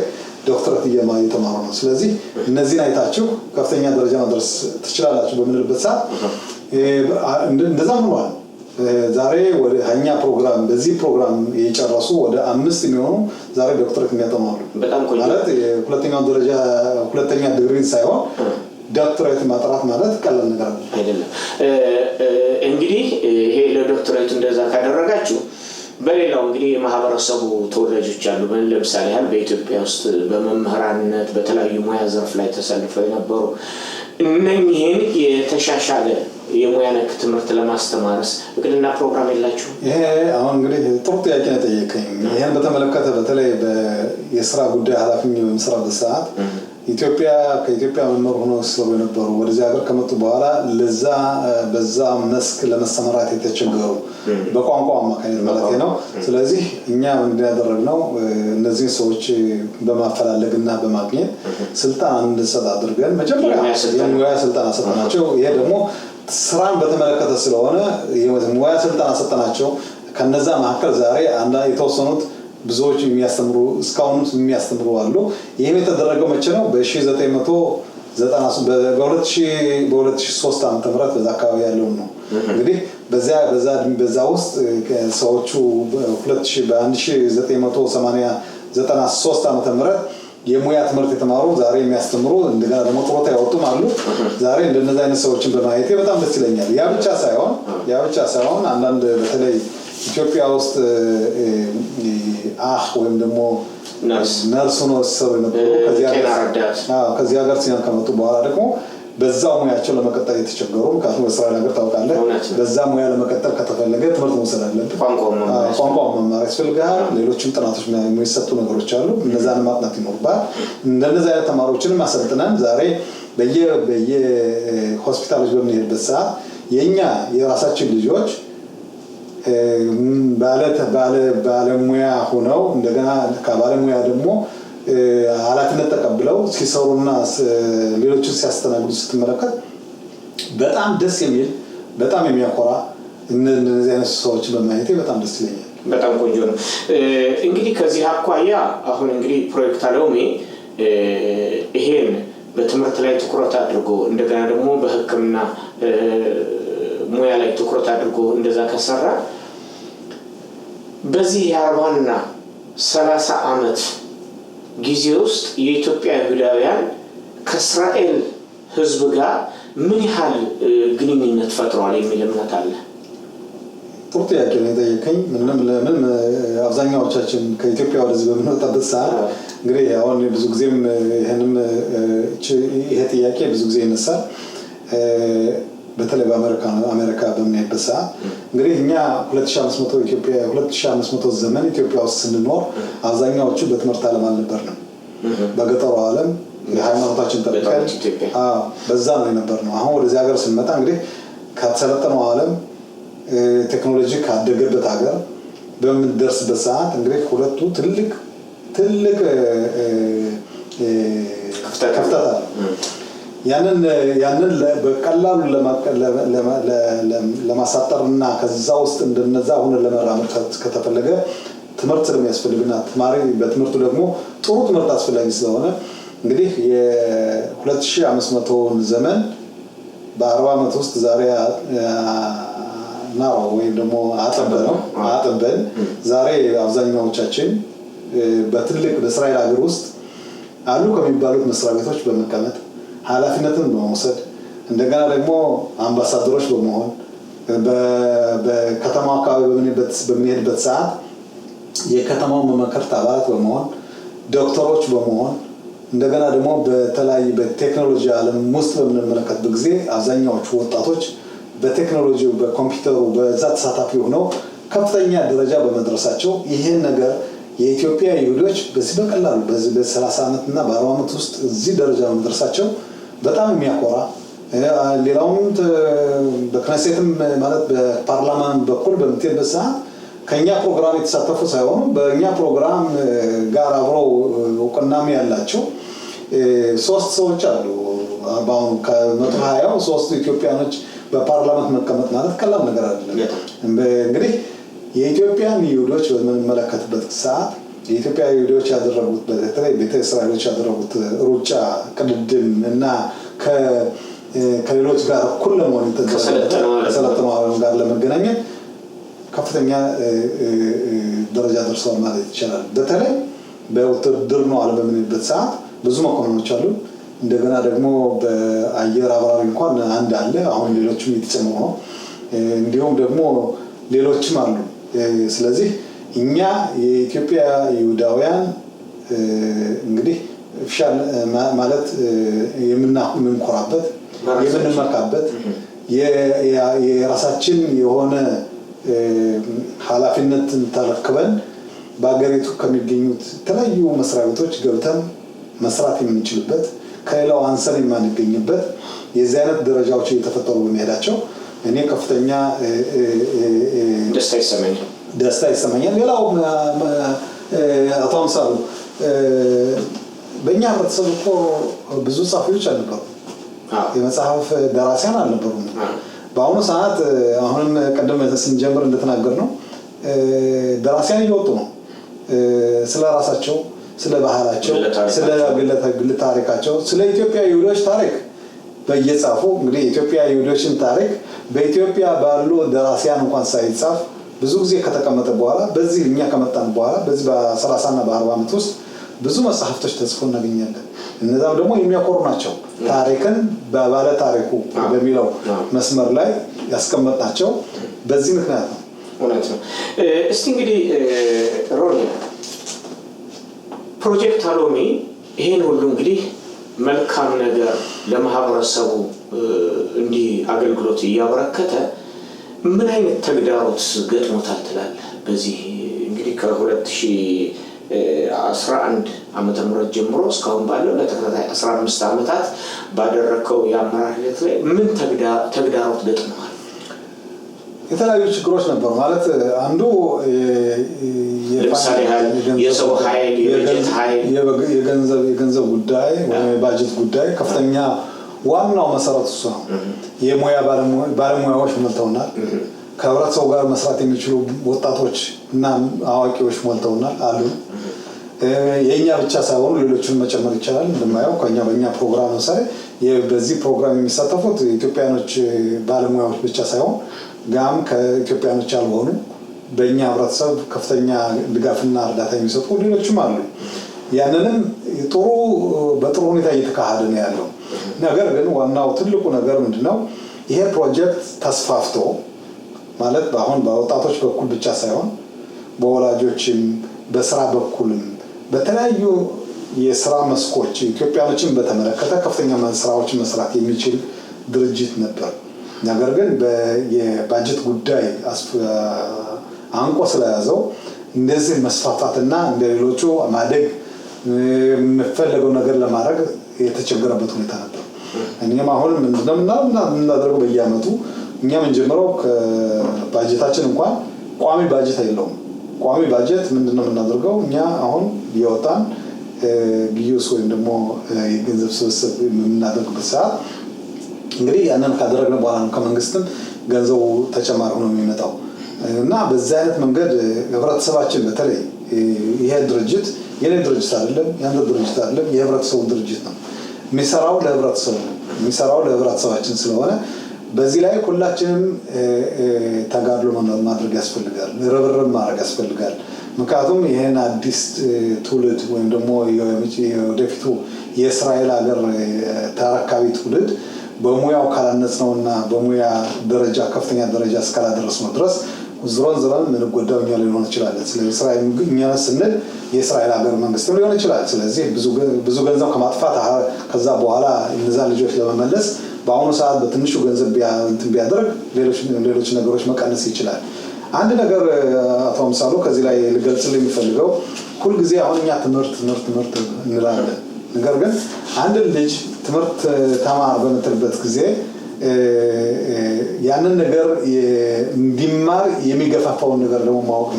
B: ዶክተሬት እየተማሩ ነው። ስለዚህ እነዚህን አይታችሁ ከፍተኛ ደረጃ መድረስ ትችላላችሁ በምንልበት ሰዓት እንደዛ ሆኗል። ዛሬ ወደ ሀኛ ፕሮግራም በዚህ ፕሮግራም የጨረሱ ወደ 5 የሚሆኑ ዛሬ ዶክተሬት የሚያጠናሉ ማለት የሁለተኛው ደረጃ ሁለተኛ ዲግሪ ሳይሆን ዶክተሬት ማጥራት ማለት ቀላል ነገር
A: አይደለም። እንግዲህ ይሄ ለዶክተሬት እንደዛ ካደረጋችሁ በሌላው እንግዲህ የማህበረሰቡ ተወላጆች አሉ። ለምሳሌ ያህል በኢትዮጵያ ውስጥ በመምህራንነት በተለያዩ ሙያ ዘርፍ ላይ ተሰልፈው የነበሩ እነኚህን የተሻሻለ የሙያ ነክ ትምህርት ለማስተማርስ እቅድና ፕሮግራም የላችሁ?
B: ይሄ አሁን እንግዲህ ጥሩ ጥያቄ ነው የጠየቀኝ። ይሄን በተመለከተ በተለይ የስራ ጉዳይ ኃላፊ በምሰራበት ሰዓት ከኢትዮጵያ መምህር ሆነው ሲሰሩ የነበሩ ወደዚህ ሀገር ከመጡ በኋላ በዛ መስክ ለመሰማራት የተቸገሩ በቋንቋ አማካኝነት ማለት ነው። ስለዚህ እኛ ምንድን ያደረግነው እነዚህ ሰዎች በማፈላለግና በማግኘት ስልጣን እንድንሰጥ አድርገን መጀመሪያ የሙያ ስልጣን ሰጠናቸው። ይሄ ደግሞ ስራን በተመለከተ ስለሆነ የሙያ ስልጣን ሰጠናቸው። ከነዛ መካከል ዛሬ የተወሰኑት ብዙዎች የሚያስተምሩ እስካሁን የሚያስተምሩ አሉ። ይሄም የተደረገው መቼ ነው? በ2003 ዓ.ም በዛ አካባቢ ያለው ነው። እንግዲህ በዛ ውስጥ ሰዎቹ በ1993 ዓ.ም የሙያ ትምህርት የተማሩ ዛሬ የሚያስተምሩ እንደገና ደግሞ ጥሮታ ያወጡም አሉ። ዛሬ እንደነዚህ አይነት ሰዎችን በማየቴ በጣም ደስ ይለኛል። ያ ብቻ ሳይሆን አንዳንድ በተለይ ኢትዮጵያ ውስጥ ወይም ደግሞ ነርስ ሆኖ ሲሰሩ የነበሩ ከዚህ ሀገር ሲሆን ከመጡ በኋላ ደግሞ በዛው ሙያቸው ለመቀጠል የተቸገሩ ምክንያቱም በእስራኤል ሀገር ታውቃለህ በዛ ሙያ ለመቀጠል ከተፈለገ ትምህርት መውሰድ አለብህ። ቋንቋ መማር ያስፈልጋል። ሌሎችም ጥናቶች የሚሰጡ ነገሮች አሉ። እነዛን ማጥናት ይኖርባል። እንደነዚህ አይነት ተማሪዎችንም አሰልጥነን ዛሬ በየሆስፒታሎች በምንሄድበት ሰዓት የራሳችን ልጆች ባለሙያ ሆነው እንደገና ከባለሙያ ደግሞ ኃላፊነት ተቀብለው ሲሰሩና ሌሎችን ሲያስተናግዱ ስትመለከት በጣም ደስ የሚል በጣም የሚያኮራ እነዚህ አይነት ሰዎች በማየቴ በጣም ደስ ይለኛል።
A: በጣም ቆንጆ ነው። እንግዲህ ከዚህ አኳያ አሁን እንግዲህ ፕሮጀክት አሎሜ ይሄን በትምህርት ላይ ትኩረት አድርጎ እንደገና ደግሞ በሕክምና ሙያ ላይ ትኩረት አድርጎ እንደዛ ከሰራ በዚህ 40 እና 30 ዓመት ጊዜ ውስጥ የኢትዮጵያ ይሁዳውያን ከእስራኤል ሕዝብ ጋር ምን ያህል ግንኙነት ፈጥረዋል የሚል እምነት አለ?
B: ጥሩ ጥያቄ ነው የጠየቀኝ። ለምን አብዛኛዎቻችን ከኢትዮጵያ ወደዚህ በምንወጣበት ሰዓት እንግዲህ አሁን ብዙ ጊዜም ይሄ ጥያቄ ብዙ ጊዜ ይነሳል። በተለይ በአሜሪካ በምንሄድበት ሰዓት እንግዲህ እኛ 2500 ዘመን ኢትዮጵያ ውስጥ ስንኖር አብዛኛዎቹ በትምህርት ዓለም አልነበርንም። በገጠሩ ዓለም የሃይማኖታችን ተጠቅቀን በዛ ነው የነበርነው። አሁን ወደዚህ ሀገር ስንመጣ እንግዲህ ከተሰለጠነው ዓለም ቴክኖሎጂ ካደገበት ሀገር በምንደርስበት ሰዓት እንግዲህ ሁለቱ ትልቅ ክፍተት አለ። ያንን በቀላሉ ለማሳጠርና ከዛ ውስጥ እንደነዛ ሆነ ለመራመድ ከተፈለገ ትምህርት ስለሚያስፈልግና ተማሪ በትምህርቱ ደግሞ ጥሩ ትምህርት አስፈላጊ ስለሆነ እንግዲህ የ2500 ዘመን በ40 ዓመት ውስጥ ዛሬ ነው ወይም ደግሞ አጥበን ዛሬ አብዛኛዎቻችን በእስራኤል ሀገር ውስጥ አሉ ከሚባሉት መስሪያ ቤቶች በመቀመጥ ኃላፊነትን በመውሰድ እንደገና ደግሞ አምባሳደሮች በመሆን በከተማ አካባቢ በሚሄድበት ሰዓት የከተማው መመከርት አባላት በመሆን ዶክተሮች በመሆን እንደገና ደግሞ በተለያየ በቴክኖሎጂ ዓለም ውስጥ በምንመለከትበት ጊዜ አብዛኛዎቹ ወጣቶች በቴክኖሎጂው በኮምፒውተሩ በዛ ተሳታፊ ሆነው ከፍተኛ ደረጃ በመድረሳቸው ይሄን ነገር የኢትዮጵያ ይሁዶች በዚህ በቀላሉ በዚህ በ30 ዓመት እና በ40 ዓመት ውስጥ እዚህ ደረጃ በመድረሳቸው በጣም የሚያኮራ ሌላውም በክነሴትም ማለት በፓርላማን በኩል በምትሄድበት ሰዓት ከኛ ፕሮግራም የተሳተፉ ሳይሆኑ በእኛ ፕሮግራም ጋር አብረው እውቅናም ያላቸው 3 ሰዎች አሉ። አሁን ከ120 3 ኢትዮጵያኖች በፓርላመንት መቀመጥ ማለት ቀላል ነገር አይደለም። እንግዲህ የኢትዮጵያን ይሁዶች በምንመለከትበት ሰዓት የኢትዮጵያ ይሁዶች ያደረጉት በተለይ ቤተ እስራኤሎች ያደረጉት ሩጫ ቅድድም እና ከሌሎች ጋር እኩል ለመሆን ከሰለጠነው ዓለም ጋር ለመገናኘት ከፍተኛ ደረጃ ደርሰዋል ማለት ይቻላል። በተለይ በውትድርናው ዓለም በምንሄድበት ሰዓት ብዙ መኮንኖች አሉ። እንደገና ደግሞ በአየር አብራሪ እንኳን አንድ አለ። አሁን ሌሎችም እየተጨመሩ ነው። እንዲሁም ደግሞ ሌሎችም አሉ። ስለዚህ እኛ የኢትዮጵያ ይሁዳውያን እንግዲህ ኦፊሻል ማለት የምንኮራበት የምንመካበት የራሳችን የሆነ ኃላፊነትን ተረክበን በአገሪቱ ከሚገኙት የተለያዩ መስሪያ ቤቶች ገብተን መስራት የምንችልበት ከሌላው አንሰን የማንገኝበት የዚህ አይነት ደረጃዎች እየተፈጠሩ በመሄዳቸው እኔ ከፍተኛ ደስታ ይሰማኛል። ሌላው አቶ አምሳሉ በእኛ ህብረተሰብ እኮ ብዙ ጸሐፊዎች አልነበሩ፣ የመጽሐፍ ደራሲያን አልነበሩ። በአሁኑ ሰዓት አሁንም ቀደም ስንጀምር እንደተናገር ነው ደራሲያን እየወጡ ነው። ስለ ራሳቸው፣ ስለ ባህላቸው፣ ስለ ግለ ታሪካቸው፣ ስለ ኢትዮጵያ ይሁዶች ታሪክ በየጻፉ እንግዲህ የኢትዮጵያ ይሁዶችን ታሪክ በኢትዮጵያ ባሉ ደራሲያን እንኳን ሳይጻፍ ብዙ ጊዜ ከተቀመጠ በኋላ በዚህ እኛ ከመጣን በኋላ በዚህ በ30 እና በ40 ዓመት ውስጥ ብዙ መጽሐፍቶች ተጽፎ እናገኛለን። እነዛም ደግሞ የሚያኮሩ ናቸው። ታሪክን በባለ ታሪኩ በሚለው መስመር ላይ ያስቀመጥናቸው በዚህ ምክንያት ነው።
A: እውነት ነው። እስቲ እንግዲህ ሮኒ ፕሮጀክት አሎሚ ይሄን ሁሉ እንግዲህ መልካም ነገር ለማህበረሰቡ እንዲህ አገልግሎት እያበረከተ ምን አይነት ተግዳሮት ገጥሞታል ትላለህ? በዚህ እንግዲህ ከ2011 ዓመተ ምህረት ጀምሮ እስካሁን ባለው ለተከታታይ 15 ዓመታት ባደረከው የአመራር ሂደት ላይ ምን ተግዳሮት ገጥሟል?
B: የተለያዩ ችግሮች ነበሩ። ማለት አንዱ
A: ለምሳሌ የሰው ኃይል፣ የበጀት ኃይል፣
B: የገንዘብ ጉዳይ ወይ ባጀት ጉዳይ ከፍተኛ ዋናው መሰረቱ እሱ ነው። የሙያ ባለሙያዎች ሞልተውናል። ከህብረተሰቡ ጋር መስራት የሚችሉ ወጣቶች እና አዋቂዎች ሞልተውናል አሉ። የኛ ብቻ ሳይሆኑ ሌሎችን መጨመር ይቻላል። እንደማየው በእኛ ፕሮግራም መሰረ በዚህ ፕሮግራም የሚሳተፉት ኢትዮጵያኖች ባለሙያዎች ብቻ ሳይሆን ጋም ከኢትዮጵያኖች ያልሆኑ በእኛ ህብረተሰብ ከፍተኛ ድጋፍና እርዳታ የሚሰጡ ሌሎችም አሉ። ያንንም በጥሩ ሁኔታ እየተካሄደ ነው ያለው። ነገር ግን ዋናው ትልቁ ነገር ምንድነው? ይሄ ፕሮጀክት ተስፋፍቶ ማለት አሁን በወጣቶች በኩል ብቻ ሳይሆን በወላጆችም በስራ በኩልም በተለያዩ የስራ መስኮች ኢትዮጵያኖችን በተመለከተ ከፍተኛ ስራዎችን መስራት የሚችል ድርጅት ነበር። ነገር ግን የባጀት ጉዳይ አንቆ ስለያዘው እንደዚህ መስፋፋትና እንደሌሎቹ ማደግ የምፈልገው ነገር ለማድረግ የተቸገረበት ሁኔታ ነበር። እኛም አሁን ምንድነው የምናደርገው በየዓመቱ እኛ የምንጀምረው ከባጀታችን እንኳን ቋሚ ባጀት የለውም። ቋሚ ባጀት ምንድነው የምናደርገው? እኛ አሁን የወጣን ጊዮስ ወይም ደግሞ የገንዘብ ስብስብ የምናደርግበት ሰዓት እንግዲህ ያንን ካደረግን በኋላ ነው ከመንግስትም ገንዘቡ ተጨማሪ ሆኖ የሚመጣው እና በዛ አይነት መንገድ ህብረተሰባችን በተለይ ይሄ ድርጅት የኔ ድርጅት አይደለም፣ ያንተ ድርጅት አይደለም፣ የህብረተሰቡ ድርጅት ነው። የሚሰራው ለህብረተሰቡ ነው፣ የሚሰራው ለህብረተሰባችን ስለሆነ በዚህ ላይ ሁላችንም ተጋድሎ ማድረግ ያስፈልጋል፣ ርብርብ ማድረግ ያስፈልጋል። ምክንያቱም ይሄን አዲስ ትውልድ ወይም ደግሞ ወደፊቱ የእስራኤል ሀገር ተረካቢ ትውልድ በሙያው ካላነጽነውና በሙያ ደረጃ ከፍተኛ ደረጃ እስካላደረስነው ድረስ ዝሮን ምንጎዳው እኛ ሊሆን ይችላል። ስለዚህ እስራኤል እኛ ስንል የእስራኤል ሀገር መንግስት ሊሆን ይችላል። ስለዚህ ብዙ ገንዘብ ከማጥፋት ከዛ በኋላ እነዛ ልጆች ለመመለስ በአሁኑ ሰዓት በትንሹ ገንዘብ ቢያደርግ ሌሎች ነገሮች መቀነስ ይችላል። አንድ ነገር አቶ አምሳሉ ከዚህ ላይ ልገልጽልኝ የሚፈልገው ሁልጊዜ አሁን እኛ ትምህርት እንላለን። ነገር ግን አንድ ልጅ ትምህርት ተማር በምትልበት ጊዜ ያንን ነገር እንዲማር የሚገፋፋውን ነገር ደግሞ ማወቅ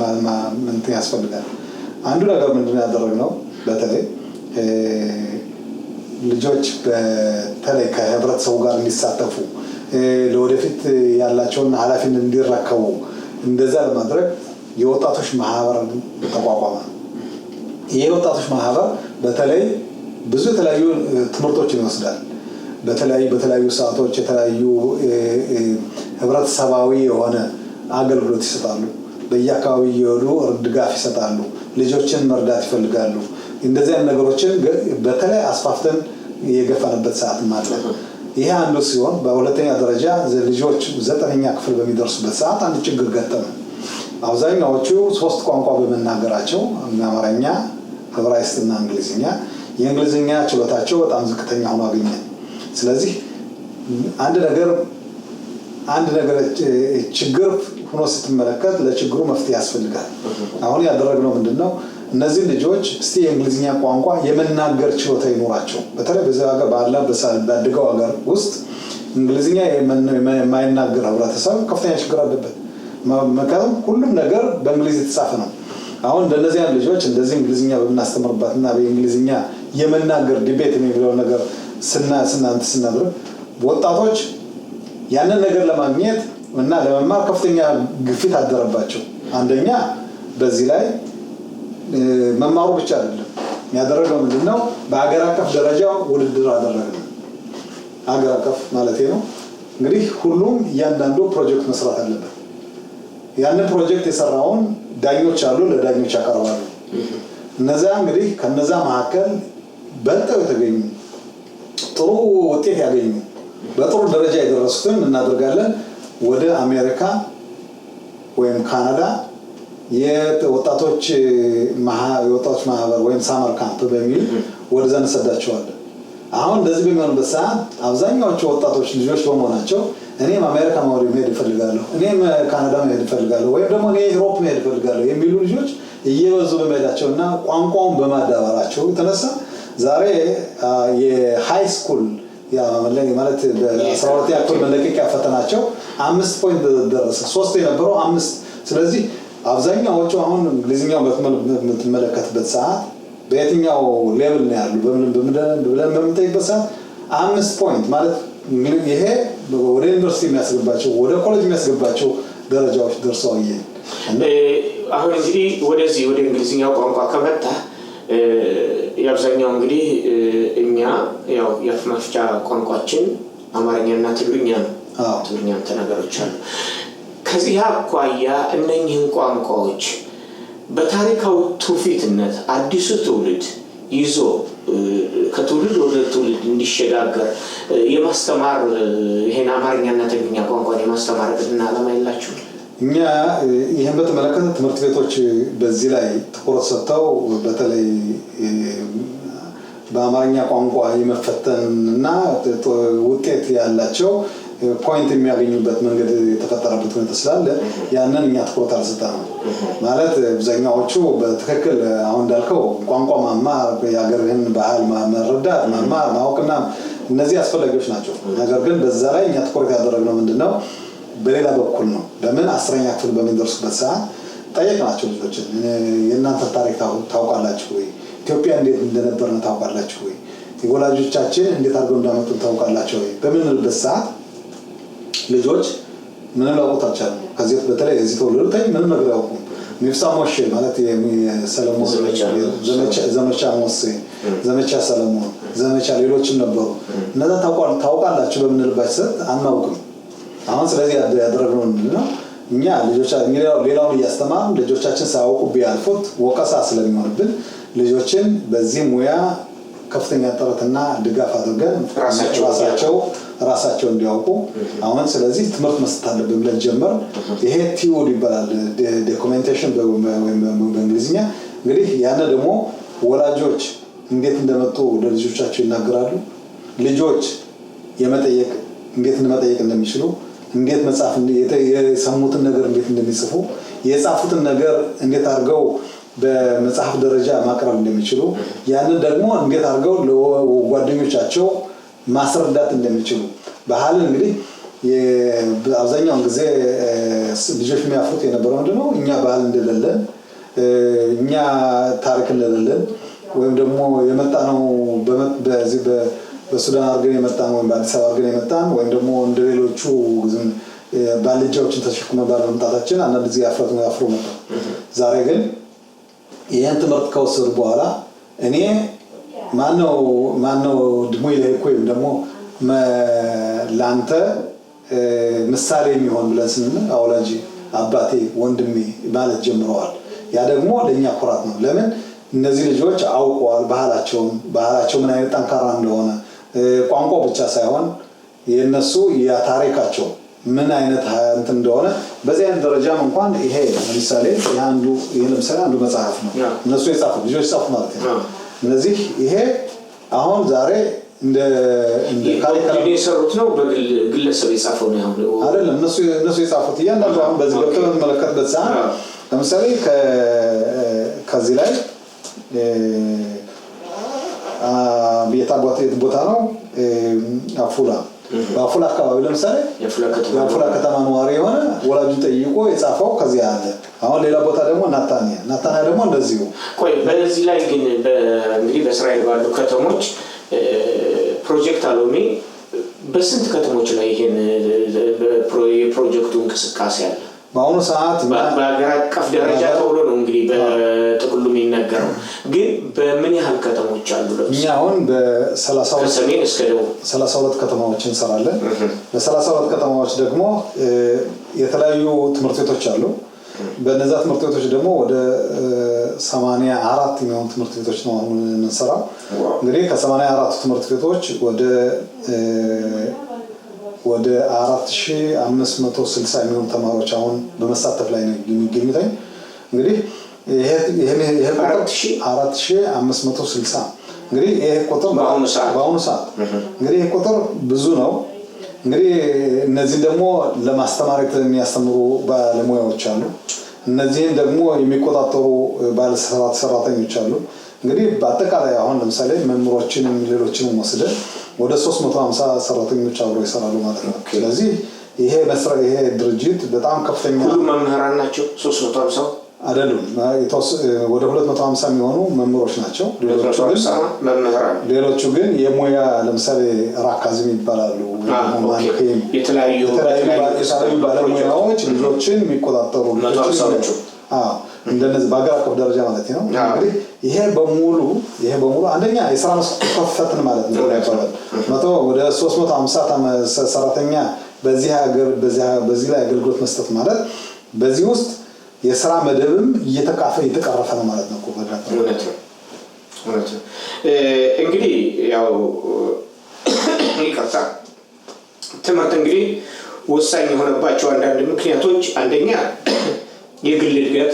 B: እንትን ያስፈልጋል። አንዱ ነገር ምንድነው ያደረግነው በተለይ ልጆች በተለይ ከህብረተሰቡ ጋር እንዲሳተፉ ለወደፊት ያላቸውን ኃላፊነት እንዲረከቡ እንደዛ ለማድረግ የወጣቶች ማህበር ተቋቋመ። ይሄ ወጣቶች ማህበር በተለይ ብዙ የተለያዩ ትምህርቶችን ይወስዳል። በተለያዩ ሰዓቶች የተለያዩ ህብረተሰባዊ የሆነ አገልግሎት ይሰጣሉ። በየአካባቢው እየሄዱ ድጋፍ ይሰጣሉ። ልጆችን መርዳት ይፈልጋሉ። እንደዚህ አይነት ነገሮችን በተለይ አስፋፍተን የገፋንበት ሰዓት ማለት ነው። ይሄ አንዱ ሲሆን በሁለተኛ ደረጃ ልጆች 9ኛ ክፍል በሚደርሱበት ሰዓት አንድ ችግር ገጠመ። አብዛኛዎቹ 3 ቋንቋ በመናገራቸው አማርኛ፣ ዕብራይስጥና እንግሊዝኛ የእንግሊዝኛ ችሎታቸው በጣም ዝቅተኛ ሆኖ አገኘን። ስለዚህ አንድ ነገር ችግር ሆኖ ስትመለከት ለችግሩ መፍትሄ ያስፈልጋል። አሁን ያደረግነው ምንድነው እነዚህ ልጆች እስቲ የእንግሊዝኛ ቋንቋ የመናገር ችሎታ ይኖራቸው። በተለይ በዚህ ሀገር ባደገው ሀገር ውስጥ እንግሊዝኛ የማይናገር ህብረተሰብ ከፍተኛ ችግር አለበት። ምክንያቱም ሁሉም ነገር በእንግሊዝ የተጻፈ ነው። አሁን እንደነዚህ አይነት ልጆች እንደዚህ እንግሊዝኛ በምናስተምርባትና በእንግሊዝኛ የመናገር ዲቤት የሚለው ነገር ስናደርግ ወጣቶች ያንን ነገር ለማግኘት እና ለመማር ከፍተኛ ግፊት አደረባቸው። አንደኛ በዚህ ላይ መማሩ ብቻ አይደለም ያደረገው ምንድነው በአገር አቀፍ ደረጃ ውድድር አደረግን። አገር አቀፍ ማለት ነው እንግዲህ ሁሉም እያንዳንዱ ፕሮጀክት መስራት አለበት። ያንን ፕሮጀክት የሰራውን ዳኞች አሉ፣ ለዳኞች ያቀርባሉ። እነዛ እንግዲህ ከነዛ መካከል በልጠው የተገኙ ጥሩ ውጤት ያገኙ በጥሩ ደረጃ የደረሱትን እናደርጋለን ወደ አሜሪካ ወይም ካናዳ የወጣቶች ማህበር ወይም ሳመር ካምፕ በሚል ወደዛ እንሰዳቸዋለን። አሁን እንደዚህ በሚሆንበት ሰዓት አብዛኛዎቹ ወጣቶች ልጆች በመሆናቸው እኔም አሜሪካ መሄድ እፈልጋለሁ፣ እኔም ካናዳ መሄድ እፈልጋለሁ፣ ወይም ደግሞ እኔ ዩሮፕ መሄድ እፈልጋለሁ የሚሉ ልጆች እየበዙ በመሄዳቸውና ቋንቋውን በማዳበራቸው የተነሳ ዛሬ የሃይ ስኩል ማለት በ12ኛ ክፍል መለቀቂያ ፈተናቸው 5 ፖይንት ደረሰ። 3 የነበረው 5። ስለዚህ አብዛኛዎቹ አሁን እንግሊዝኛው በምትመለከትበት ሰዓት በየትኛው ሌቭል ነው ያሉ ብለን በምንጠይቅበት ሰዓት 5 ፖይንት ማለት ይሄ ወደ ዩኒቨርሲቲ የሚያስገባቸው ወደ ኮሌጅ የሚያስገባቸው ደረጃዎች ደርሰው ይሄን
A: አሁን እንግዲህ ወደዚህ ወደ እንግሊዝኛው ቋንቋ ከመጣ ያብዛኛው እንግዲህ እኛ ያው የአፍ መፍቻ ቋንቋችን አማርኛና ትግርኛ ነው። ትግርኛ ተናጋሪዎች አሉ። ከዚህ አኳያ እነኚህን ቋንቋዎች በታሪካዊ ትውፊትነት አዲሱ ትውልድ ይዞ ከትውልድ ወደ ትውልድ እንዲሸጋገር የማስተማር ይሄን አማርኛና ትግርኛ ቋንቋን የማስተማር እና ዓላማ የላችሁ?
B: እኛ ይሄን በተመለከተ ትምህርት ቤቶች በዚህ ላይ ትኩረት ሰጥተው በተለይ በአማርኛ ቋንቋ የመፈተንና ውጤት ያላቸው ፖይንት የሚያገኙበት መንገድ የተፈጠረበት ሁኔታ ስላለ ያንን እኛ ትኩረት አልሰጠንም። ማለት አብዛኛዎቹ በትክክል አሁን እንዳልከው ቋንቋ መማር የሀገርህን ባህል መረዳት መማር ማወቅና እነዚህ አስፈላጊዎች ናቸው። ነገር ግን በዛ ላይ እኛ ትኩረት ያደረግነው ምንድነው በሌላ በኩል ነው። ለምን 10ኛ ክፍል በሚደርሱበት ሰዓት ጠየቅናቸው ልጆችን የእናንተ ታሪክ ታውቃላችሁ ወይ? ኢትዮጵያ እንዴት እንደነበርነ ታውቃላችሁ ወይ? የወላጆቻችን እንዴት አድርገው እንዳመጡ ታውቃላችሁ ወይ? በምንልበት ሰዓት ልጆች ምንም ላውቁት አልቻሉም። ከዚህ በተለይ እዚህ ተወለዱት ምንም ነገር አያውቁም። ሚፍሳ ሞሼ ማለት የሰለሞን ዘመቻ ሞሴ፣ ዘመቻ ሰለሞን፣ ዘመቻ ሌሎችም ነበሩ። እነዛ ታውቃላችሁ በምንልባቸው ሰዓት አናውቅም። አሁን ስለዚህ ያደረግነው ምንድነው እኛ ልጆቻችን ሌላውን እያስተማርን ልጆቻችን ሳያውቁ ቢያልፉት ወቀሳ ስለሚሆንብን ልጆችን በዚህ ሙያ ከፍተኛ ጥረትና ድጋፍ አድርገን ራሳቸው እንዲያውቁ አሁን ስለዚህ ትምህርት መስጠት አለብን ብለን ጀመር። ይሄ ቲዩድ ይባላል ዶክመንቴሽን በእንግሊዝኛ። እንግዲህ ያን ደግሞ ወላጆች እንዴት እንደመጡ ለልጆቻቸው ይናገራሉ። ልጆች የመጠየቅ እንዴት መጠየቅ እንደሚችሉ፣ እንዴት መጻፍ የሰሙትን ነገር እንዴት እንደሚጽፉ፣ የጻፉትን ነገር እንዴት አድርገው በመጽሐፍ ደረጃ ማቅረብ እንደሚችሉ፣ ያንን ደግሞ እንዴት አድርገው ለጓደኞቻቸው ማስረዳት እንደሚችሉ። ባህልን እንግዲህ አብዛኛውን ጊዜ ልጆች የሚያፍሩት የነበረው ምንድነው እኛ ባህል እንደሌለን፣ እኛ ታሪክ እንደሌለን ወይም ደግሞ የመጣነው በዚህ በሱዳን አድርገን የመጣን ወይም በአዲስ አበባ አድርገን የመጣን ወይም ደግሞ እንደሌሎቹ ባልጃዎችን ተሸክመን ባለመምጣታችን አንዳንድ ጊዜ ያፍሩ ነበር። ዛሬ ግን ይህን ትምህርት ከወሰዱ በኋላ እኔ ማነው ድሞ ይለይኮ ወይም ደግሞ ለአንተ ምሳሌ የሚሆን ብለን ስንል አውላጅ አባቴ ወንድሜ ማለት ጀምረዋል። ያ ደግሞ ለእኛ ኩራት ነው። ለምን እነዚህ ልጆች አውቀዋል ባህላቸው ምን አይነት ጠንካራ እንደሆነ፣ ቋንቋ ብቻ ሳይሆን የነሱ የታሪካቸው ምን አይነት እንትን እንደሆነ በዚህ አይነት ደረጃም እንኳን ይሄ ለምሳሌ ለምሳሌ አንዱ መጽሐፍ ነው እነሱ የጻፉት ልጆች ጻፉ ማለት ነው። እነዚህ ይሄ አሁን ዛሬ እንደ
A: ካሪኩለም የሰሩት ነው በግለሰብ የጻፈው ነው
B: አይደለም። እነሱ የጻፉት እያንዳንዱ አሁን በዚህ ገብተን እንመለከትበት ሰዓት ለምሳሌ ከዚህ ላይ የት ቦታ ነው አፉላ በአፉላ አካባቢ ለምሳሌ የአፉላ ከተማ ነዋሪ የሆነ ወላጁን ጠይቆ የጻፈው ከዚህ አለ። አሁን ሌላ ቦታ ደግሞ ናታንያ ደግሞ እንደዚሁ።
A: ቆይ በዚህ ላይ ግን እንግዲህ በእስራኤል ባሉ ከተሞች ፕሮጀክት አሎሚ በስንት ከተሞች ላይ ይሄን የፕሮጀክቱ እንቅስቃሴ አለ?
B: በአሁኑ ሰዓት
A: በሀገር አቀፍ ደረጃ ተብሎ ነው እንግዲህ በጥቅሉ የሚነገረው፣ ግን በምን ያህል ከተሞች አሉ?
B: እኛ አሁን
A: ከሰሜን እስከ ደቡብ
B: 32 ከተማዎች እንሰራለን። በ32 ከተማዎች ደግሞ የተለያዩ ትምህርት ቤቶች አሉ። በእነዛ ትምህርት ቤቶች ደግሞ ወደ 84 የሚሆኑ ትምህርት ቤቶች ነው አሁን የምንሰራው። እንግዲህ ከ84 ትምህርት ቤቶች ወደ 4560 የሚሆኑ ተማሪዎች አሁን በመሳተፍ ላይ ነው የሚገኙት። እንግዲህ ይሄ 4560 እንግዲህ ይሄ ቁጥር በአሁኑ ሰዓት እንግዲህ ይሄ ቁጥር ብዙ ነው። እንግዲህ እነዚህ ደግሞ ለማስተማር የሚያስተምሩ ባለሙያዎች አሉ። እነዚህን ደግሞ የሚቆጣጠሩ ባለስራት ሰራተኞች አሉ። እንግዲህ በአጠቃላይ አሁን ለምሳሌ መምህሮችንም ሌሎችንም ወስደን ወደ 350 ሰራተኞች አብረው ይሰራሉ ማለት ነው። ስለዚህ ይሄ ድርጅት በጣም ከፍተኛ
A: ሁሉ መምህራን ናቸው። 350
B: አይደሉም፣ ወደ 250 የሚሆኑ መምህሮች ናቸው። ሌሎቹ ግን የሙያ ለምሳሌ ራካዝም ይባላሉ።
A: የተለያዩ
B: ባለሙያዎች ልጆችን የሚቆጣጠሩ እንደነዚህ በአገር አቀፍ ደረጃ ማለት ነው። እንግዲህ ይሄ በሙሉ አንደኛ የስራ መስክ ከፈትን ማለት ነው። ወደ 350 ሰራተኛ በዚህ ላይ አገልግሎት መስጠት ማለት በዚህ ውስጥ የስራ መደብም እየተቀረፈ ነው ማለት ነው።
A: እውነት ነው። እንግዲህ ያው ይቀርታ ትምህርት እንግዲህ ወሳኝ የሆነባቸው አንዳንድ ምክንያቶች አንደኛ የግል እድገት